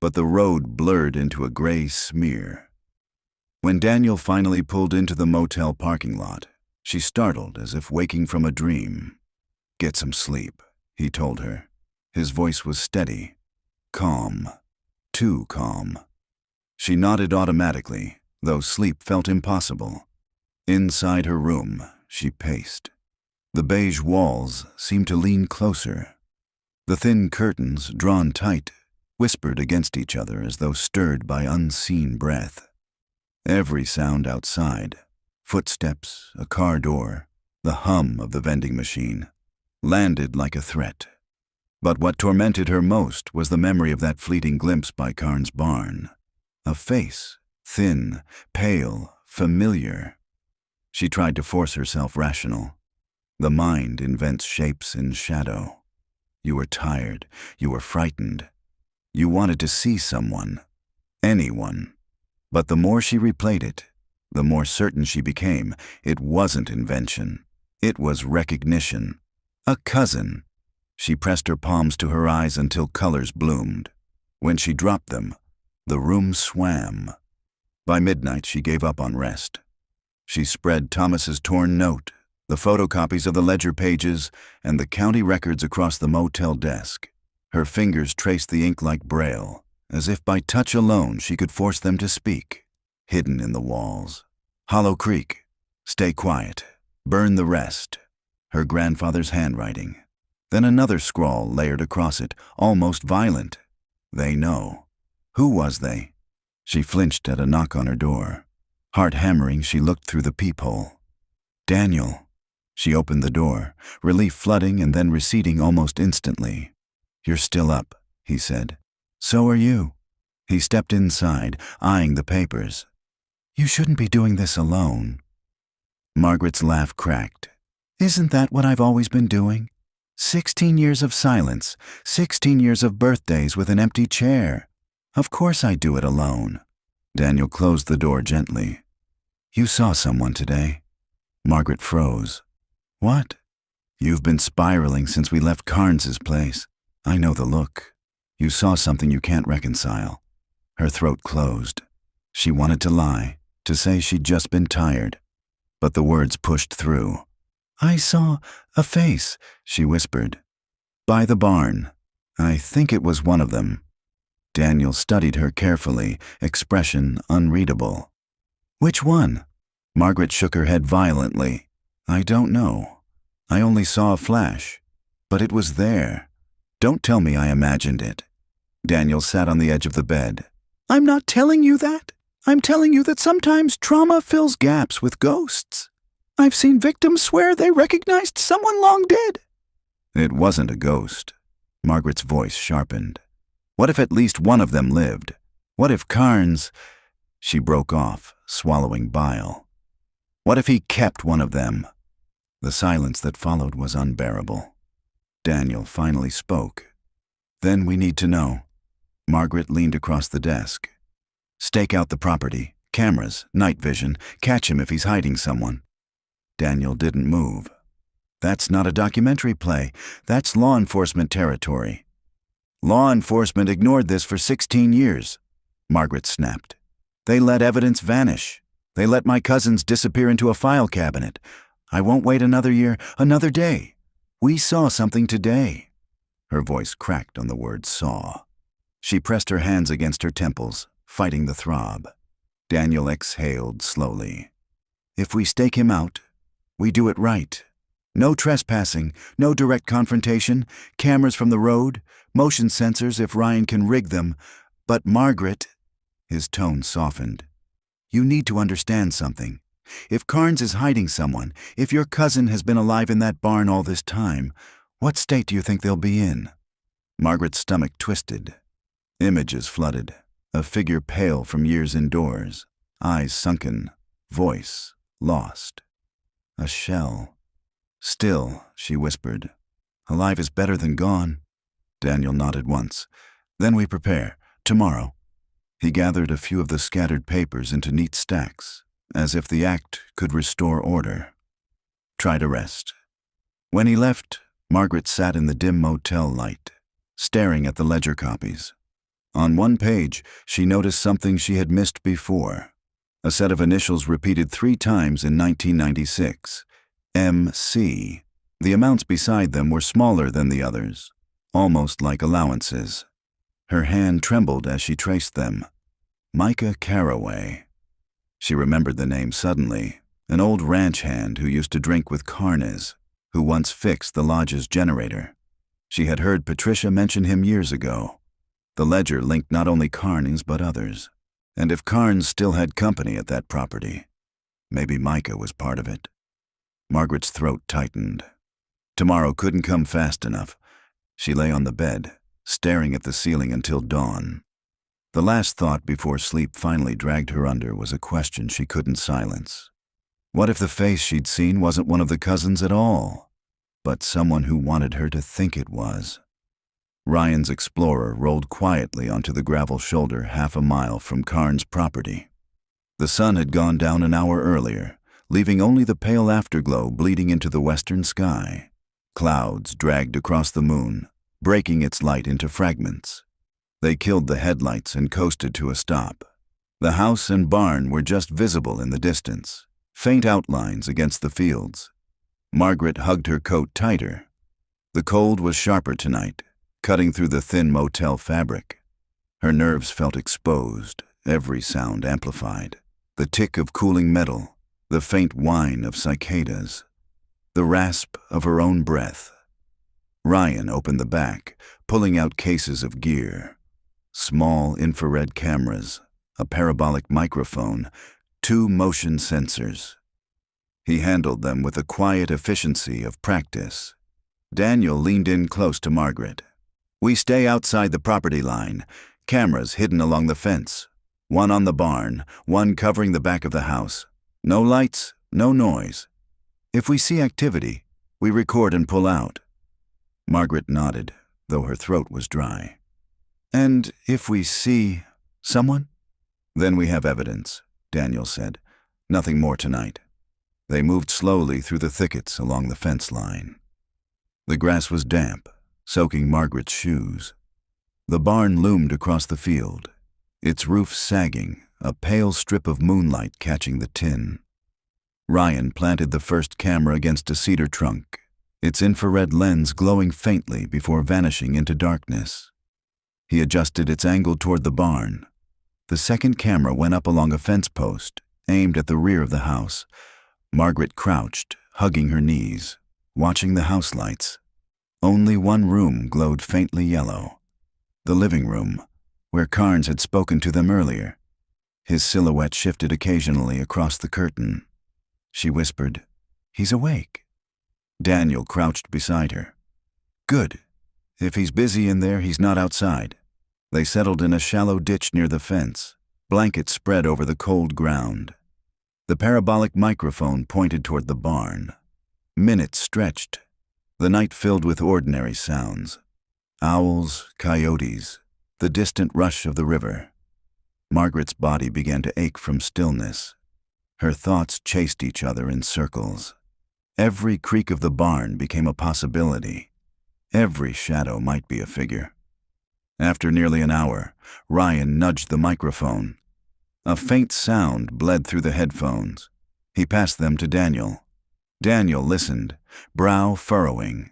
But the road blurred into a gray smear. When Daniel finally pulled into the motel parking lot, she startled as if waking from a dream. Get some sleep, he told her. His voice was steady, calm, too calm. She nodded automatically, though sleep felt impossible. Inside her room, she paced. The beige walls seemed to lean closer. The thin curtains, drawn tight, whispered against each other as though stirred by unseen breath. Every sound outside, footsteps, a car door, the hum of the vending machine, landed like a threat. But what tormented her most was the memory of that fleeting glimpse by Karn's barn. A face, thin, pale, familiar. She tried to force herself rational. The mind invents shapes in shadow. You were tired. You were frightened. You wanted to see someone. Anyone. But the more she replayed it, the more certain she became it wasn't invention. It was recognition. A cousin. She pressed her palms to her eyes until colors bloomed. When she dropped them, the room swam. By midnight, she gave up on rest. She spread Thomas's torn note, the photocopies of the ledger pages, and the county records across the motel desk. Her fingers traced the ink like braille, as if by touch alone she could force them to speak. Hidden in the walls. Hollow Creek. Stay quiet. Burn the rest. Her grandfather's handwriting. Then another scrawl layered across it, almost violent. They know. Who was they? She flinched at a knock on her door. Heart hammering, she looked through the peephole. Daniel. She opened the door, relief flooding and then receding almost instantly. "You're still up," he said. "So are you." He stepped inside, eyeing the papers. "You shouldn't be doing this alone." Margaret's laugh cracked. "Isn't that what I've always been doing? 16 years of silence, 16 years of birthdays with an empty chair. Of course I do it alone." Daniel closed the door gently. "You saw someone today." Margaret froze. "What?" "You've been spiraling since we left Carnes's place. I know the look. You saw something you can't reconcile." Her throat closed. She wanted to lie, to say she'd just been tired. But the words pushed through. "I saw a face," she whispered. "By the barn. I think it was one of them." Daniel studied her carefully, expression unreadable. "Which one?" Margaret shook her head violently. "I don't know. I only saw a flash. But it was there. Don't tell me I imagined it." Daniel sat on the edge of the bed. "I'm not telling you that. I'm telling you that sometimes trauma fills gaps with ghosts. I've seen victims swear they recognized someone long dead." "It wasn't a ghost." Margaret's voice sharpened. "What if at least one of them lived? What if Carnes—" She broke off, swallowing bile. "What if he kept one of them?" The silence that followed was unbearable. Daniel finally spoke. "Then we need to know." Margaret leaned across the desk. "Stake out the property, cameras, night vision, catch him if he's hiding someone." Daniel didn't move. "That's not a documentary play. That's law enforcement territory." "Law enforcement ignored this for 16 years, Margaret snapped. "They let evidence vanish. They let my cousins disappear into a file cabinet. I won't wait another year, another day. We saw something today." Her voice cracked on the word saw. She pressed her hands against her temples, fighting the throb. Daniel exhaled slowly. "If we stake him out, we do it right. No trespassing, no direct confrontation, cameras from the road, motion sensors if Ryan can rig them. But Margaret," his tone softened, "you need to understand something. If Carnes is hiding someone, if your cousin has been alive in that barn all this time, what state do you think they'll be in?" Margaret's stomach twisted. Images flooded, a figure pale from years indoors, eyes sunken, voice lost. A shell. "Still," she whispered. "Alive is better than gone." Daniel nodded once. "Then we prepare. Tomorrow." He gathered a few of the scattered papers into neat stacks, as if the act could restore order. Try to rest. When he left, Margaret sat in the dim motel light, staring at the ledger copies. On one page, she noticed something she had missed before. A set of initials repeated 3 times in 1996. MC. The amounts beside them were smaller than the others, almost like allowances. Her hand trembled as she traced them. Micah Carraway. She remembered the name suddenly, an old ranch hand who used to drink with Carnes, who once fixed the lodge's generator. She had heard Patricia mention him years ago. The ledger linked not only Carnes but others. And if Carnes still had company at that property, maybe Micah was part of it. Margaret's throat tightened. Tomorrow couldn't come fast enough. She lay on the bed, staring at the ceiling until dawn. The last thought before sleep finally dragged her under was a question she couldn't silence. What if the face she'd seen wasn't one of the cousins at all, but someone who wanted her to think it was? Ryan's Explorer rolled quietly onto the gravel shoulder half a mile from Carnes' property. The sun had gone down an hour earlier, leaving only the pale afterglow bleeding into the western sky. Clouds dragged across the moon, breaking its light into fragments. They killed the headlights and coasted to a stop. The house and barn were just visible in the distance, faint outlines against the fields. Margaret hugged her coat tighter. The cold was sharper tonight, cutting through the thin motel fabric. Her nerves felt exposed, every sound amplified. The tick of cooling metal, the faint whine of cicadas, the rasp of her own breath. Ryan opened the back, pulling out cases of gear. Small infrared cameras, a parabolic microphone, 2 motion sensors. He handled them with the quiet efficiency of practice. Daniel leaned in close to Margaret. "We stay outside the property line, cameras hidden along the fence. One on the barn, one covering the back of the house. No lights, no noise. If we see activity, we record and pull out." Margaret nodded, though her throat was dry. "And if we see someone?" "Then we have evidence," Daniel said. "Nothing more tonight." They moved slowly through the thickets along the fence line. The grass was damp, soaking Margaret's shoes. The barn loomed across the field, its roof sagging, a pale strip of moonlight catching the tin. Ryan planted the first camera against a cedar trunk, its infrared lens glowing faintly before vanishing into darkness. He adjusted its angle toward the barn. The second camera went up along a fence post, aimed at the rear of the house. Margaret crouched, hugging her knees, watching the house lights. Only one room glowed faintly yellow. The living room, where Carnes had spoken to them earlier. His silhouette shifted occasionally across the curtain. She whispered, "He's awake." Daniel crouched beside her. "Good. If he's busy in there, he's not outside." They settled in a shallow ditch near the fence, blankets spread over the cold ground. The parabolic microphone pointed toward the barn. Minutes stretched, the night filled with ordinary sounds. Owls, coyotes, the distant rush of the river. Margaret's body began to ache from stillness. Her thoughts chased each other in circles. Every creak of the barn became a possibility. Every shadow might be a figure. After nearly an hour, Ryan nudged the microphone. A faint sound bled through the headphones. He passed them to Daniel. Daniel listened, brow furrowing.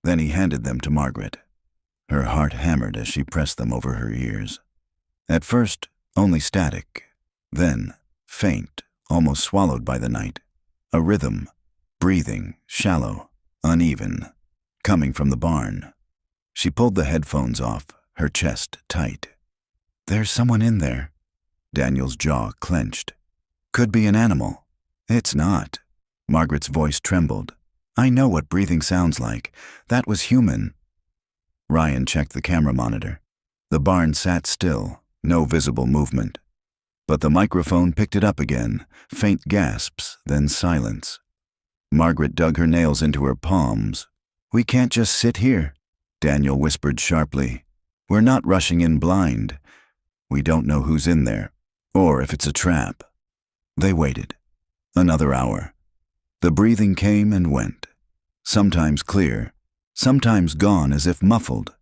Then he handed them to Margaret. Her heart hammered as she pressed them over her ears. At first, only static. Then, faint, almost swallowed by the night. A rhythm, breathing, shallow, uneven, coming from the barn. She pulled the headphones off, her chest tight. "There's someone in there." Daniel's jaw clenched. "Could be an animal." "It's not." Margaret's voice trembled. "I know what breathing sounds like. That was human." Ryan checked the camera monitor. The barn sat still, no visible movement. But the microphone picked it up again, faint gasps, then silence. Margaret dug her nails into her palms. "We can't just sit here," Daniel whispered sharply. "We're not rushing in blind. We don't know who's in there, or if it's a trap." They waited. Another hour. The breathing came and went, sometimes clear, sometimes gone as if muffled.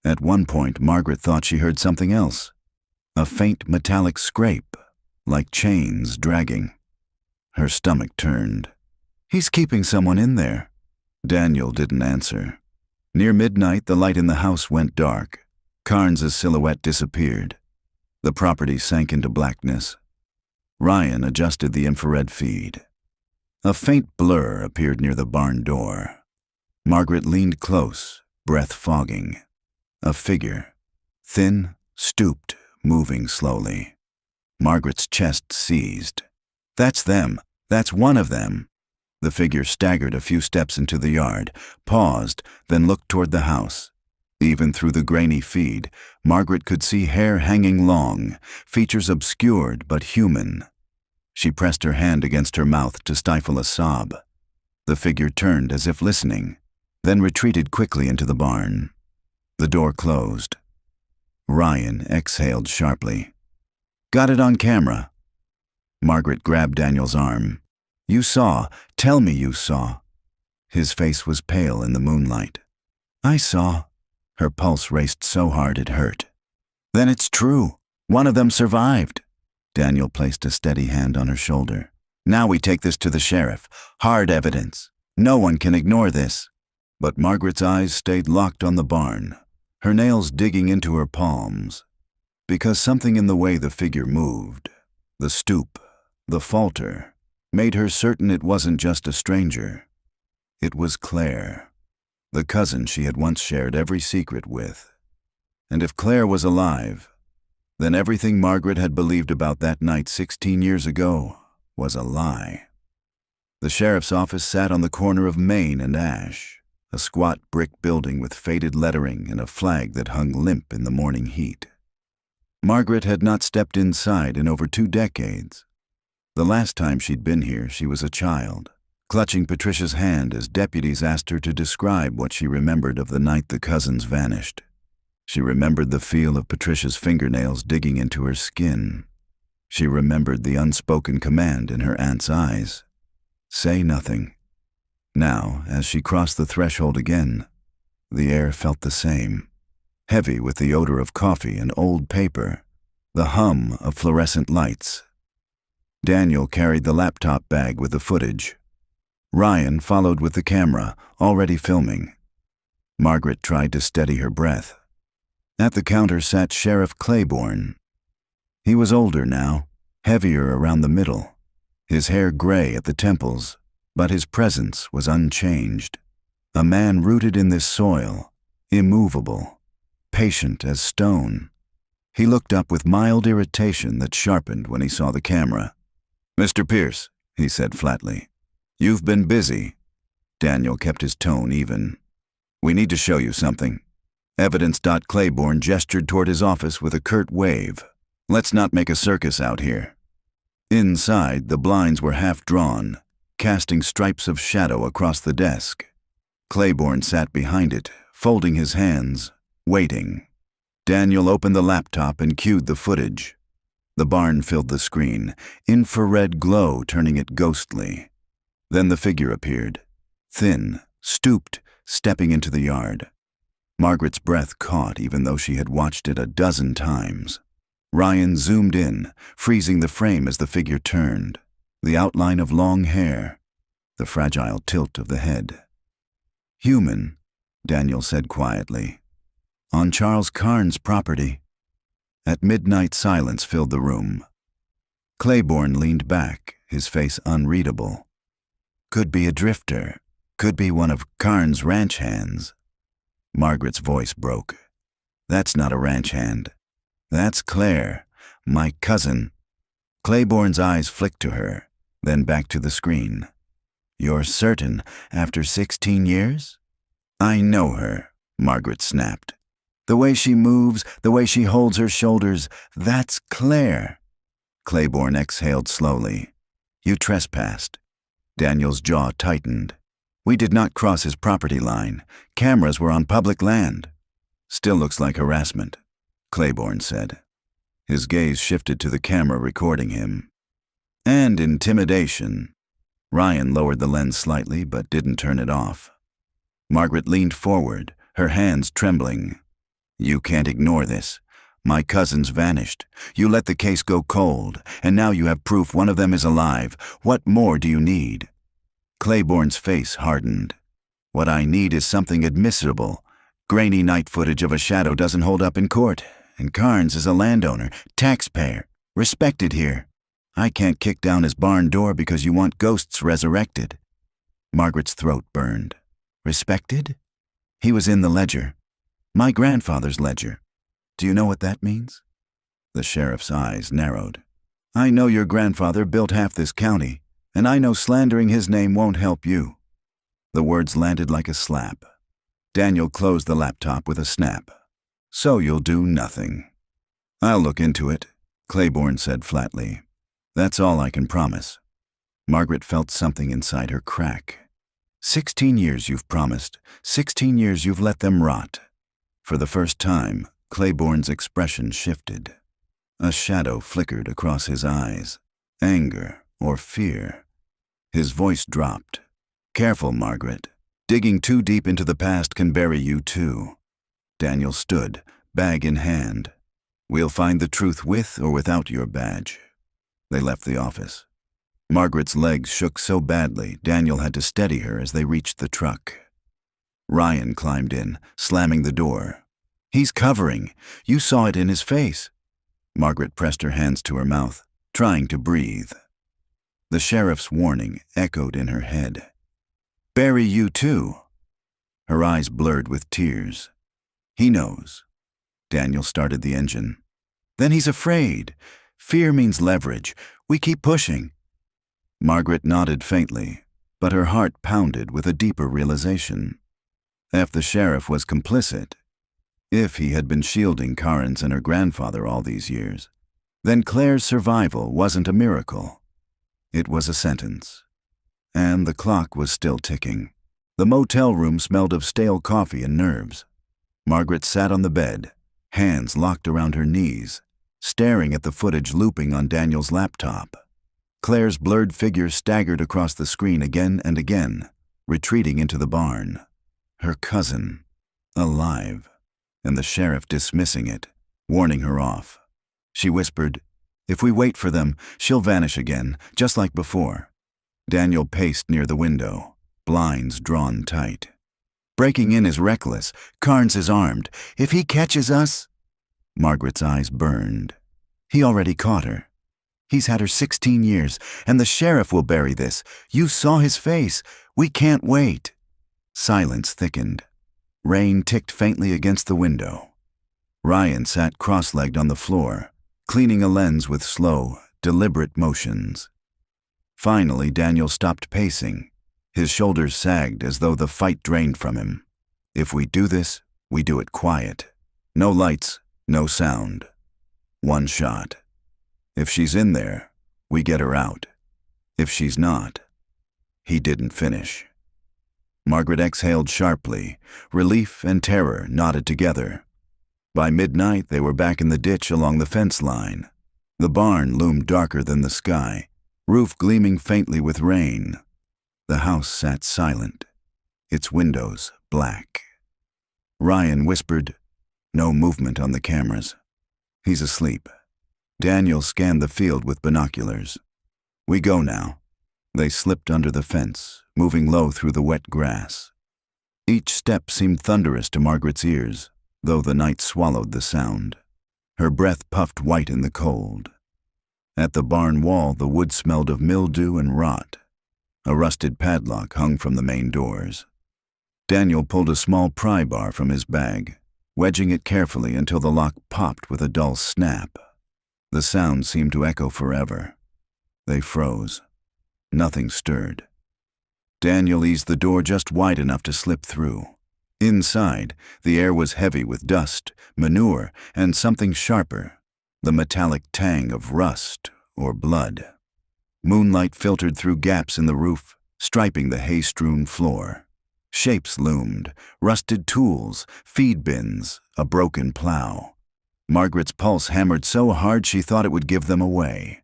At one point, Margaret thought she heard something else. A faint metallic scrape, like chains dragging. Her stomach turned. "He's keeping someone in there." Daniel didn't answer. Near midnight, the light in the house went dark. Carnes' silhouette disappeared. The property sank into blackness. Ryan adjusted the infrared feed. A faint blur appeared near the barn door. Margaret leaned close, breath fogging. A figure, thin, stooped, moving slowly. Margaret's chest seized. That's them. That's one of them. The figure staggered a few steps into the yard, paused, then looked toward the house. Even through the grainy feed, Margaret could see hair hanging long, features obscured but human. She pressed her hand against her mouth to stifle a sob. The figure turned as if listening, then retreated quickly into the barn. The door closed. Ryan exhaled sharply. Got it on camera. Margaret grabbed Daniel's arm. You saw. Tell me you saw. His face was pale in the moonlight. I saw. Her pulse raced so hard it hurt. Then it's true. One of them survived. Daniel placed a steady hand on her shoulder. Now we take this to the sheriff. Hard evidence. No one can ignore this. But Margaret's eyes stayed locked on the barn, her nails digging into her palms. Because something in the way the figure moved, the stoop, the falter, made her certain it wasn't just a stranger. It was Claire, the cousin she had once shared every secret with. And if Claire was alive, then everything Margaret had believed about that night 16 years ago was a lie. The sheriff's office sat on the corner of Main and Ash, a squat brick building with faded lettering and a flag that hung limp in the morning heat. Margaret had not stepped inside in over 2 decades. The last time she'd been here, she was a child, clutching Patricia's hand as deputies asked her to describe what she remembered of the night the cousins vanished. She remembered the feel of Patricia's fingernails digging into her skin. She remembered the unspoken command in her aunt's eyes. Say nothing. Now, as she crossed the threshold again, the air felt the same, heavy with the odor of coffee and old paper, the hum of fluorescent lights. Daniel carried the laptop bag with the footage. Ryan followed with the camera, already filming. Margaret tried to steady her breath. At the counter sat Sheriff Claiborne. He was older now, heavier around the middle, his hair gray at the temples, but his presence was unchanged. A man rooted in this soil, immovable, patient as stone. He looked up with mild irritation that sharpened when he saw the camera. Mr. Pierce, he said flatly, you've been busy. Daniel kept his tone even. We need to show you something. Evidence. Claiborne gestured toward his office with a curt wave. Let's not make a circus out here. Inside, the blinds were half drawn, casting stripes of shadow across the desk. Claiborne sat behind it, folding his hands, waiting. Daniel opened the laptop and cued the footage. The barn filled the screen, infrared glow turning it ghostly. Then the figure appeared, thin, stooped, stepping into the yard. Margaret's breath caught even though she had watched it a dozen times. Ryan zoomed in, freezing the frame as the figure turned, the outline of long hair, the fragile tilt of the head. Human, Daniel said quietly. On Charles Carnes' property. At midnight, silence filled the room. Claiborne leaned back, his face unreadable. Could be a drifter, could be one of Carnes' ranch hands. Margaret's voice broke. That's not a ranch hand. That's Claire, my cousin. Claiborne's eyes flicked to her, then back to the screen. You're certain, after 16 years? I know her, Margaret snapped. The way she moves, the way she holds her shoulders, that's Claire. Claiborne exhaled slowly. You trespassed. Daniel's jaw tightened. We did not cross his property line. Cameras were on public land. Still looks like harassment, Claiborne said. His gaze shifted to the camera recording him. And intimidation. Ryan lowered the lens slightly but didn't turn it off. Margaret leaned forward, her hands trembling. You can't ignore this. My cousins vanished. You let the case go cold, and now you have proof one of them is alive. What more do you need? Claiborne's face hardened. What I need is something admissible. Grainy night footage of a shadow doesn't hold up in court, and Carnes is a landowner, taxpayer, respected here. I can't kick down his barn door because you want ghosts resurrected. Margaret's throat burned. Respected? He was in the ledger. My grandfather's ledger. Do you know what that means? The sheriff's eyes narrowed. I know your grandfather built half this county, and I know slandering his name won't help you. The words landed like a slap. Daniel closed the laptop with a snap. So you'll do nothing. I'll look into it, Claiborne said flatly. That's all I can promise. Margaret felt something inside her crack. 16 years you've promised. 16 years you've let them rot. For the first time, Claiborne's expression shifted. A shadow flickered across his eyes. Anger or fear. His voice dropped. Careful, Margaret. Digging too deep into the past can bury you too. Daniel stood, bag in hand. We'll find the truth with or without your badge. They left the office. Margaret's legs shook so badly, Daniel had to steady her as they reached the truck. Ryan climbed in, slamming the door. He's covering. You saw it in his face. Margaret pressed her hands to her mouth, trying to breathe. The sheriff's warning echoed in her head. Bury you too. Her eyes blurred with tears. He knows. Daniel started the engine. Then he's afraid. Fear means leverage. We keep pushing. Margaret nodded faintly, but her heart pounded with a deeper realization. If the sheriff was complicit, if he had been shielding Carnes and her grandfather all these years, then Claire's survival wasn't a miracle. It was a sentence. And the clock was still ticking. The motel room smelled of stale coffee and nerves. Margaret sat on the bed, hands locked around her knees, staring at the footage looping on Daniel's laptop. Claire's blurred figure staggered across the screen again and again, retreating into the barn. Her cousin, alive, and the sheriff dismissing it, warning her off. She whispered, If we wait for them, she'll vanish again, just like before. Daniel paced near the window, blinds drawn tight. Breaking in is reckless. Carnes is armed. If he catches us... Margaret's eyes burned. He already caught her. He's had her 16 years, and the sheriff will bury this. You saw his face. We can't wait. Silence thickened. Rain ticked faintly against the window. Ryan sat cross-legged on the floor, cleaning a lens with slow, deliberate motions. Finally, Daniel stopped pacing. His shoulders sagged as though the fight drained from him. If we do this, we do it quiet. No lights, no sound. One shot. If she's in there, we get her out. If she's not... He didn't finish. Margaret exhaled sharply. Relief and terror knotted together. By midnight, they were back in the ditch along the fence line. The barn loomed darker than the sky, roof gleaming faintly with rain. The house sat silent, its windows black. Ryan whispered, No movement on the cameras. He's asleep. Daniel scanned the field with binoculars. We go now. They slipped under the fence, moving low through the wet grass. Each step seemed thunderous to Margaret's ears, though the night swallowed the sound. Her breath puffed white in the cold. At the barn wall, the wood smelled of mildew and rot. A rusted padlock hung from the main doors. Daniel pulled a small pry bar from his bag, wedging it carefully until the lock popped with a dull snap. The sound seemed to echo forever. They froze. Nothing stirred. Daniel eased the door just wide enough to slip through. Inside, the air was heavy with dust, manure, and something sharper, the metallic tang of rust or blood. Moonlight filtered through gaps in the roof, striping the hay-strewn floor. Shapes loomed, rusted tools, feed bins, a broken plow. Margaret's pulse hammered so hard she thought it would give them away.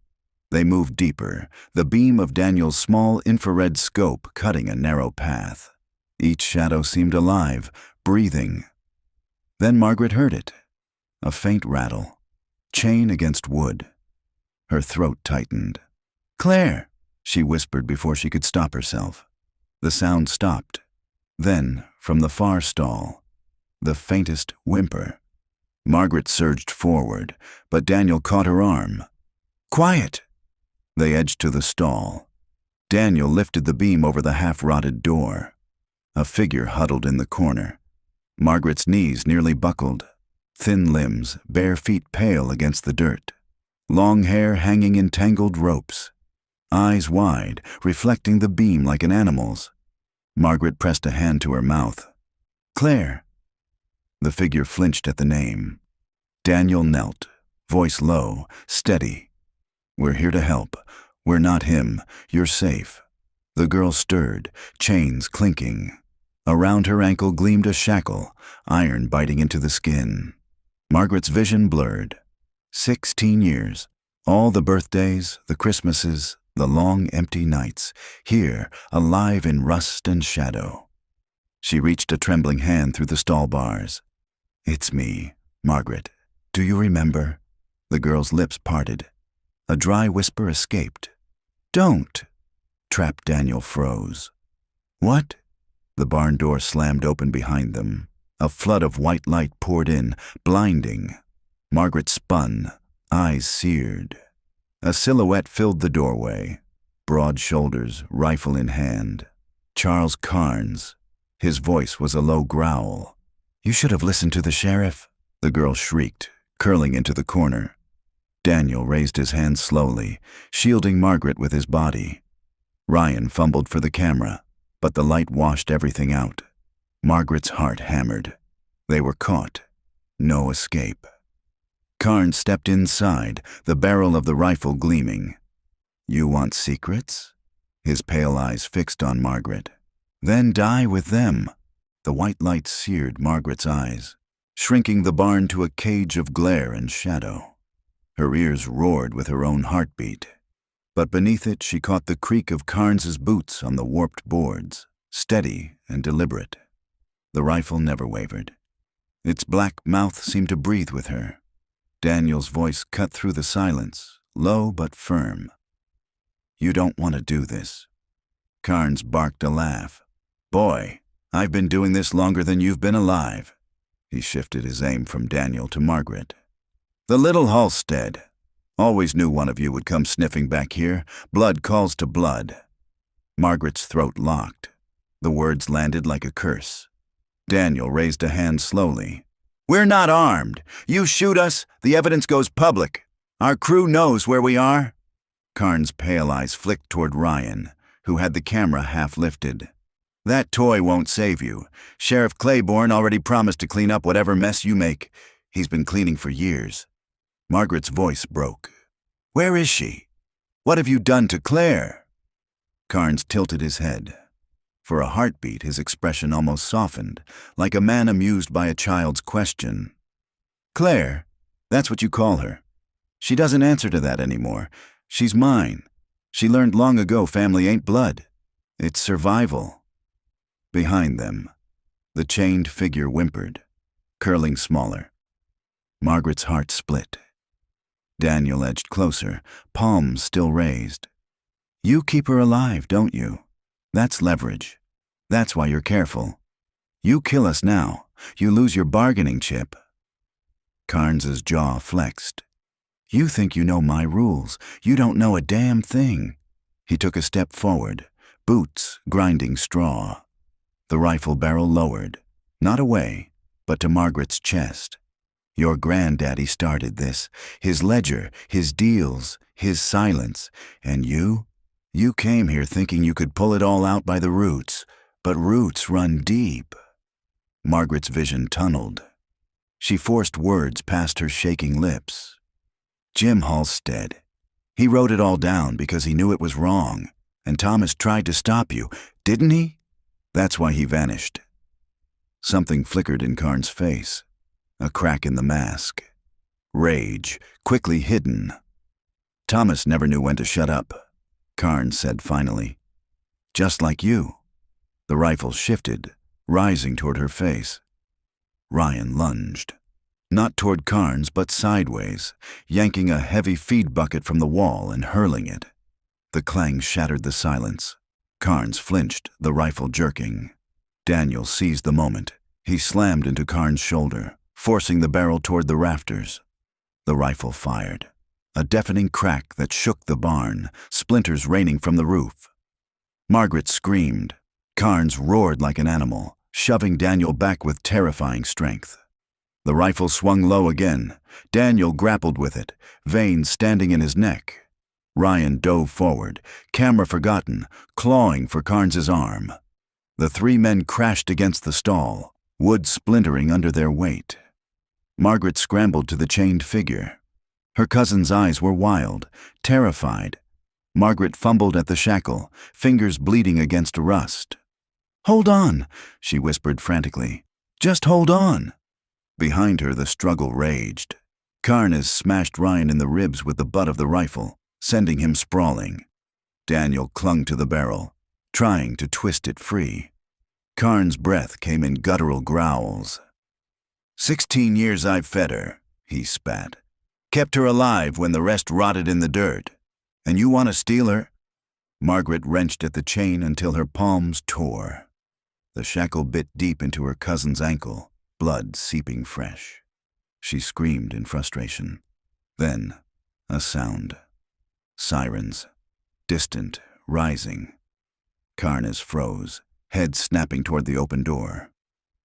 They moved deeper, the beam of Daniel's small infrared scope cutting a narrow path. Each shadow seemed alive, breathing. Then Margaret heard it. A faint rattle. Chain against wood. Her throat tightened. Claire, she whispered before she could stop herself. The sound stopped. Then, from the far stall, the faintest whimper. Margaret surged forward, but Daniel caught her arm. Quiet! They edged to the stall. Daniel lifted the beam over the half-rotted door. A figure huddled in the corner, Margaret's knees nearly buckled, thin limbs, bare feet pale against the dirt, long hair hanging in tangled ropes, eyes wide, reflecting the beam like an animal's. Margaret pressed a hand to her mouth. "Claire." The figure flinched at the name. Daniel knelt, voice low, steady. "We're here to help. We're not him. You're safe." The girl stirred, chains clinking. Around her ankle gleamed a shackle, iron biting into the skin. Margaret's vision blurred. 16 years. All the birthdays, the Christmases, the long empty nights, here, alive in rust and shadow. She reached a trembling hand through the stall bars. "It's me, Margaret. Do you remember?" The girl's lips parted. A dry whisper escaped. "Don't!" Trapped Daniel froze. "What?" The barn door slammed open behind them. A flood of white light poured in, blinding. Margaret spun, eyes seared. A silhouette filled the doorway. Broad shoulders, rifle in hand. Charles Carnes. His voice was a low growl. "You should have listened to the sheriff," the girl shrieked, curling into the corner. Daniel raised his hand slowly, shielding Margaret with his body. Ryan fumbled for the camera, but the light washed everything out. Margaret's heart hammered. They were caught. No escape. Carnes stepped inside, the barrel of the rifle gleaming. "You want secrets?" His pale eyes fixed on Margaret. "Then die with them." The white light seared Margaret's eyes, shrinking the barn to a cage of glare and shadow. Her ears roared with her own heartbeat. But beneath it she caught the creak of Carnes's boots on the warped boards, steady and deliberate. The rifle never wavered. Its black mouth seemed to breathe with her. Daniel's voice cut through the silence, low but firm. "You don't want to do this." Carnes barked a laugh. "Boy, I've been doing this longer than you've been alive." He shifted his aim from Daniel to Margaret. "The little Halstead. Always knew one of you would come sniffing back here. Blood calls to blood." Margaret's throat locked. The words landed like a curse. Daniel raised a hand slowly. "We're not armed. You shoot us, the evidence goes public. Our crew knows where we are." Carnes' pale eyes flicked toward Ryan, who had the camera half lifted. "That toy won't save you. Sheriff Claiborne already promised to clean up whatever mess you make. He's been cleaning for years." Margaret's voice broke. "Where is she? What have you done to Claire?" Carnes tilted his head. For a heartbeat, his expression almost softened, like a man amused by a child's question. "Claire, that's what you call her. She doesn't answer to that anymore. She's mine. She learned long ago family ain't blood. It's survival." Behind them, the chained figure whimpered, curling smaller. Margaret's heart split. Daniel edged closer, palms still raised. "You keep her alive, don't you? That's leverage. That's why you're careful. You kill us now, you lose your bargaining chip." Carnes's jaw flexed. "You think you know my rules. You don't know a damn thing." He took a step forward, boots grinding straw. The rifle barrel lowered, not away, but to Margaret's chest. "Your granddaddy started this. His ledger, his deals, his silence. And you came here thinking you could pull it all out by the roots. But roots run deep." Margaret's vision tunneled. She forced words past her shaking lips. "Jim Halstead. He wrote it all down because he knew it was wrong. And Thomas tried to stop you, didn't he? That's why he vanished." Something flickered in Carnes' face. A crack in the mask. Rage, quickly hidden. "Thomas never knew when to shut up," Carnes said finally. "Just like you." The rifle shifted, rising toward her face. Ryan lunged. Not toward Carnes, but sideways, yanking a heavy feed bucket from the wall and hurling it. The clang shattered the silence. Carnes flinched, the rifle jerking. Daniel seized the moment. He slammed into Carnes' shoulder, forcing the barrel toward the rafters. The rifle fired. A deafening crack that shook the barn, splinters raining from the roof. Margaret screamed. Carnes roared like an animal, shoving Daniel back with terrifying strength. The rifle swung low again. Daniel grappled with it, veins standing in his neck. Ryan dove forward, camera forgotten, clawing for Carnes's arm. The three men crashed against the stall, wood splintering under their weight. Margaret scrambled to the chained figure. Her cousin's eyes were wild, terrified. Margaret fumbled at the shackle, fingers bleeding against rust. "Hold on," she whispered frantically. "Just hold on." Behind her, the struggle raged. Carnes smashed Ryan in the ribs with the butt of the rifle, sending him sprawling. Daniel clung to the barrel, trying to twist it free. Carnes' breath came in guttural growls. 16 years I've fed her, he spat. Kept her alive when the rest rotted in the dirt. And you want to steal her? Margaret wrenched at the chain until her palms tore. The shackle bit deep into her cousin's ankle, blood seeping fresh. She screamed in frustration. Then, a sound. Sirens. Distant, rising. Carnes froze, head snapping toward the open door.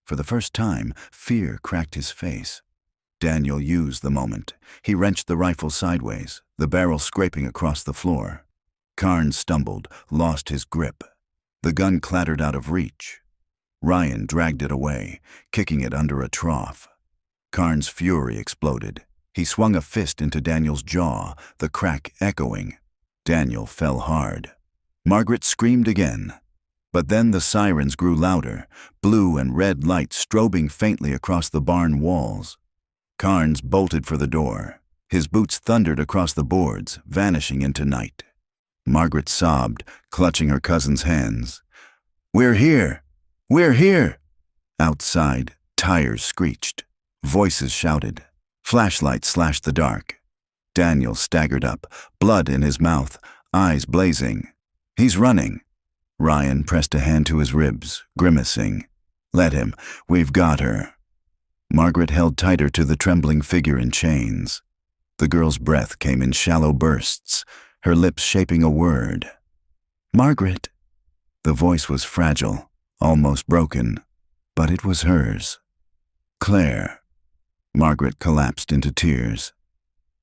For the first time, fear cracked his face. Daniel used the moment. He wrenched the rifle sideways, the barrel scraping across the floor. Carnes stumbled, lost his grip. The gun clattered out of reach. Ryan dragged it away, kicking it under a trough. Carnes' fury exploded. He swung a fist into Daniel's jaw, the crack echoing. Daniel fell hard. Margaret screamed again. But then the sirens grew louder, blue and red lights strobing faintly across the barn walls. Carnes bolted for the door. His boots thundered across the boards, vanishing into night. Margaret sobbed, clutching her cousin's hands. "We're here! We're here!" Outside, tires screeched. Voices shouted. Flashlights slashed the dark. Daniel staggered up, blood in his mouth, eyes blazing. "He's running." Ryan pressed a hand to his ribs, grimacing. "Let him. We've got her." Margaret held tighter to the trembling figure in chains. The girl's breath came in shallow bursts, her lips shaping a word. "Margaret." The voice was fragile, almost broken, but it was hers. "Claire." Margaret collapsed into tears.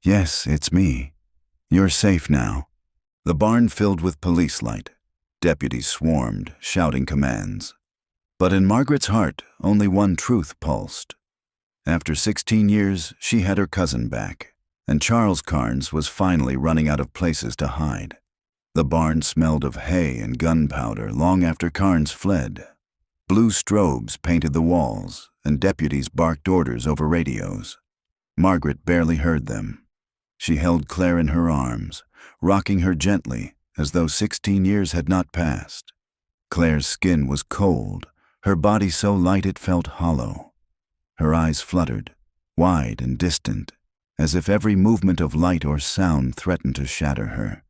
"Yes, it's me. You're safe now." The barn filled with police light. Deputies swarmed, shouting commands. But in Margaret's heart, only one truth pulsed. After 16 years, she had her cousin back, and Charles Carnes was finally running out of places to hide. The barn smelled of hay and gunpowder long after Carnes fled. Blue strobes painted the walls, and deputies barked orders over radios. Margaret barely heard them. She held Claire in her arms, rocking her gently, as though 16 years had not passed. Claire's skin was cold, her body so light it felt hollow. Her eyes fluttered, wide and distant, as if every movement of light or sound threatened to shatter her.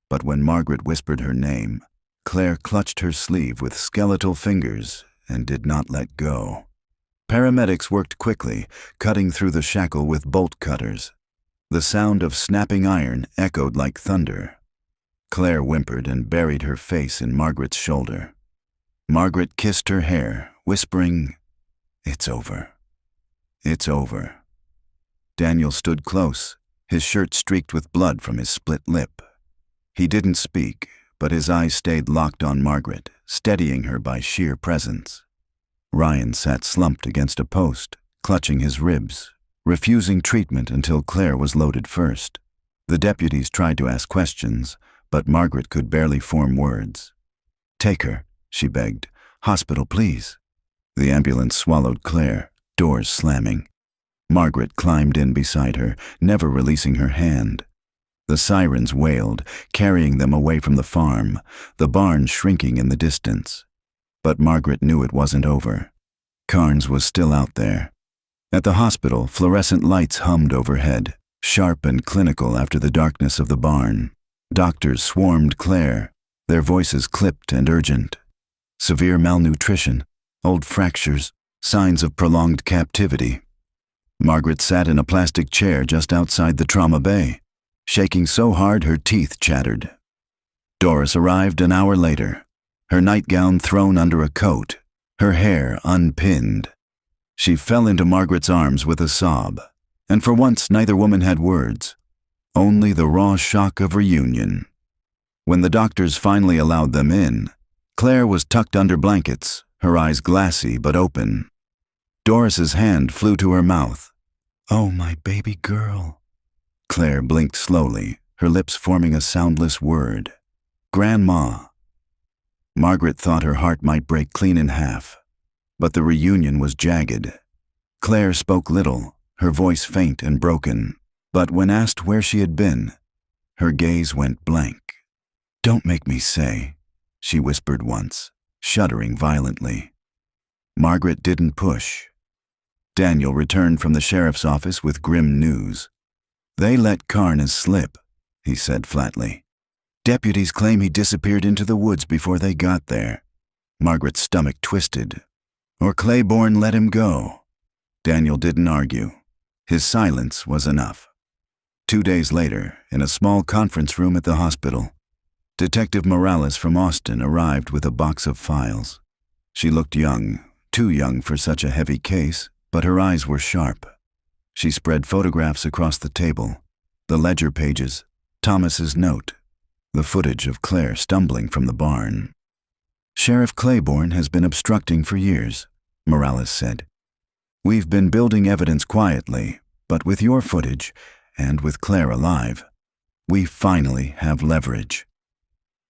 But when Margaret whispered her name, Claire clutched her sleeve with skeletal fingers and did not let go. Paramedics worked quickly, cutting through the shackle with bolt cutters. The sound of snapping iron echoed like thunder. Claire whimpered and buried her face in Margaret's shoulder. Margaret kissed her hair, whispering, "It's over. It's over." Daniel stood close, his shirt streaked with blood from his split lip. He didn't speak, but his eyes stayed locked on Margaret, steadying her by sheer presence. Ryan sat slumped against a post, clutching his ribs, refusing treatment until Claire was loaded first. The deputies tried to ask questions, but Margaret could barely form words. "Take her," she begged. "Hospital, please." The ambulance swallowed Claire, doors slamming. Margaret climbed in beside her, never releasing her hand. The sirens wailed, carrying them away from the farm, the barn shrinking in the distance. But Margaret knew it wasn't over. Carnes was still out there. At the hospital, fluorescent lights hummed overhead, sharp and clinical after the darkness of the barn. Doctors swarmed Claire, their voices clipped and urgent. Severe malnutrition, old fractures, signs of prolonged captivity. Margaret sat in a plastic chair just outside the trauma bay, shaking so hard her teeth chattered. Doris arrived an hour later, her nightgown thrown under a coat, her hair unpinned. She fell into Margaret's arms with a sob, and for once neither woman had words, only the raw shock of reunion. When the doctors finally allowed them in, Claire was tucked under blankets, her eyes glassy but open. Doris's hand flew to her mouth. "Oh, my baby girl." Claire blinked slowly, her lips forming a soundless word. "Grandma." Margaret thought her heart might break clean in half, but the reunion was jagged. Claire spoke little, her voice faint and broken, but when asked where she had been, her gaze went blank. "Don't make me say," she whispered once, shuddering violently. Margaret didn't push. Daniel returned from the sheriff's office with grim news. "They let Carnes slip," he said flatly. "Deputies claim he disappeared into the woods before they got there." Margaret's stomach twisted. "Or Claiborne let him go." Daniel didn't argue. His silence was enough. 2 days later, in a small conference room at the hospital, Detective Morales from Austin arrived with a box of files. She looked young, too young for such a heavy case, but her eyes were sharp. She spread photographs across the table, the ledger pages, Thomas's note, the footage of Claire stumbling from the barn. "Sheriff Claiborne has been obstructing for years," Morales said. "We've been building evidence quietly, but with your footage, and with Claire alive, we finally have leverage."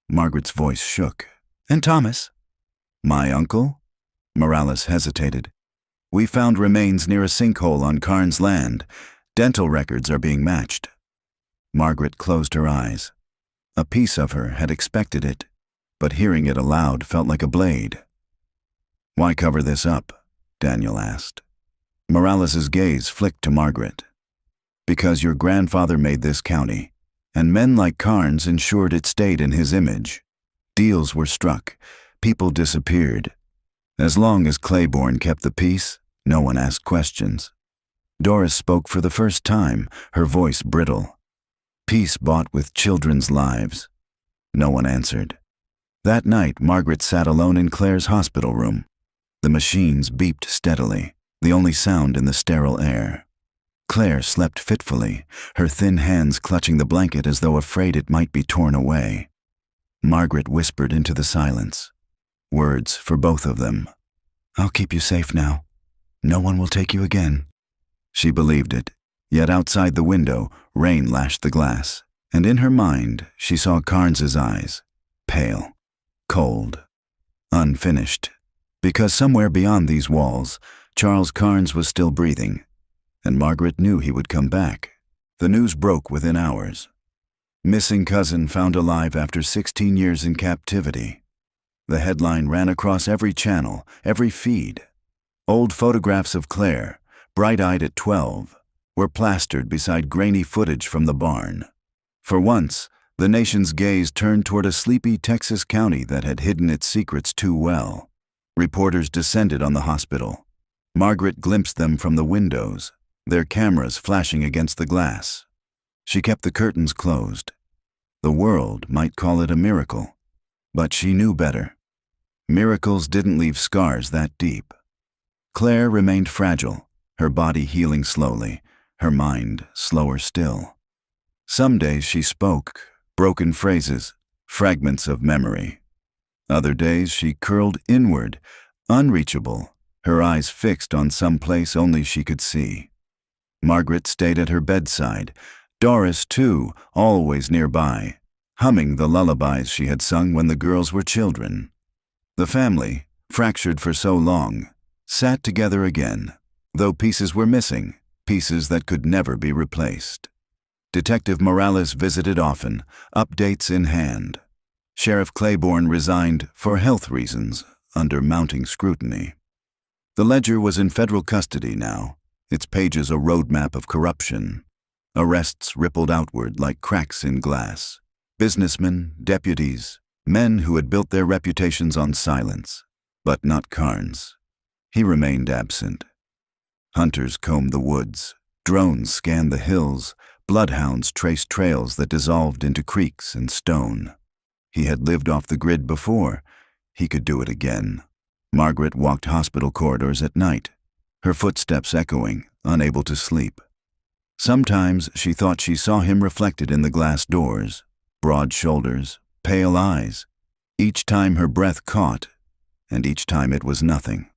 Margaret's voice shook. "And Thomas?" "My uncle?" Morales hesitated. "We found remains near a sinkhole on Carnes' land. Dental records are being matched." Margaret closed her eyes. A piece of her had expected it, but hearing it aloud felt like a blade. "Why cover this up?" Daniel asked. Morales's gaze flicked to Margaret. "Because your grandfather made this county, and men like Carnes ensured it stayed in his image. Deals were struck, people disappeared. As long as Claiborne kept the peace, no one asked questions." Doris spoke for the first time, her voice brittle. "Peace bought with children's lives." No one answered. That night, Margaret sat alone in Claire's hospital room. The machines beeped steadily, the only sound in the sterile air. Claire slept fitfully, her thin hands clutching the blanket as though afraid it might be torn away. Margaret whispered into the silence. Words for both of them. "I'll keep you safe now. No one will take you again." She believed it, yet outside the window, rain lashed the glass, and in her mind she saw Carnes's eyes, pale, cold, unfinished, because somewhere beyond these walls, Charles Carnes was still breathing, and Margaret knew he would come back. The news broke within hours. "Missing cousin found alive after 16 years in captivity." The headline ran across every channel, every feed. Old photographs of Claire, bright-eyed at 12, were plastered beside grainy footage from the barn. For once, the nation's gaze turned toward a sleepy Texas county that had hidden its secrets too well. Reporters descended on the hospital. Margaret glimpsed them from the windows, their cameras flashing against the glass. She kept the curtains closed. The world might call it a miracle, but she knew better. Miracles didn't leave scars that deep. Claire remained fragile, her body healing slowly, her mind slower still. Some days she spoke, broken phrases, fragments of memory. Other days she curled inward, unreachable, her eyes fixed on some place only she could see. Margaret stayed at her bedside, Doris too, always nearby, humming the lullabies she had sung when the girls were children. The family, fractured for so long, sat together again, though pieces were missing, pieces that could never be replaced. Detective Morales visited often, updates in hand. Sheriff Claiborne resigned for health reasons under mounting scrutiny. The ledger was in federal custody now, its pages a roadmap of corruption. Arrests rippled outward like cracks in glass. Businessmen, deputies, men who had built their reputations on silence, but not Carnes. He remained absent. Hunters combed the woods, drones scanned the hills, bloodhounds traced trails that dissolved into creeks and stone. He had lived off the grid before. He could do it again. Margaret walked hospital corridors at night, her footsteps echoing, unable to sleep. Sometimes she thought she saw him reflected in the glass doors, broad shoulders, pale eyes. Each time her breath caught, and each time it was nothing.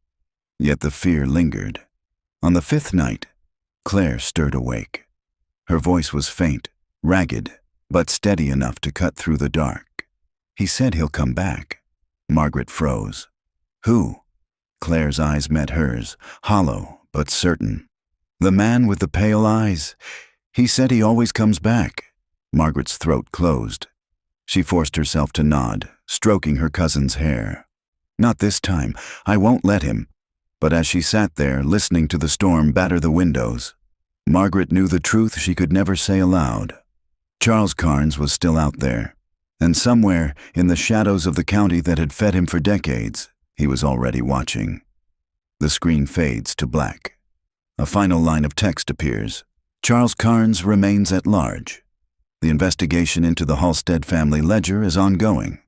Yet the fear lingered. On the 5th night, Claire stirred awake. Her voice was faint, ragged, but steady enough to cut through the dark. "He said he'll come back." Margaret froze. "Who?" Claire's eyes met hers, hollow but certain. "The man with the pale eyes. He said he always comes back." Margaret's throat closed. She forced herself to nod, stroking her cousin's hair. "Not this time. I won't let him." But as she sat there, listening to the storm batter the windows, Margaret knew the truth she could never say aloud. Charles Carnes was still out there, and somewhere in the shadows of the county that had fed him for decades, he was already watching. The screen fades to black. A final line of text appears. Charles Carnes remains at large. The investigation into the Halstead family ledger is ongoing.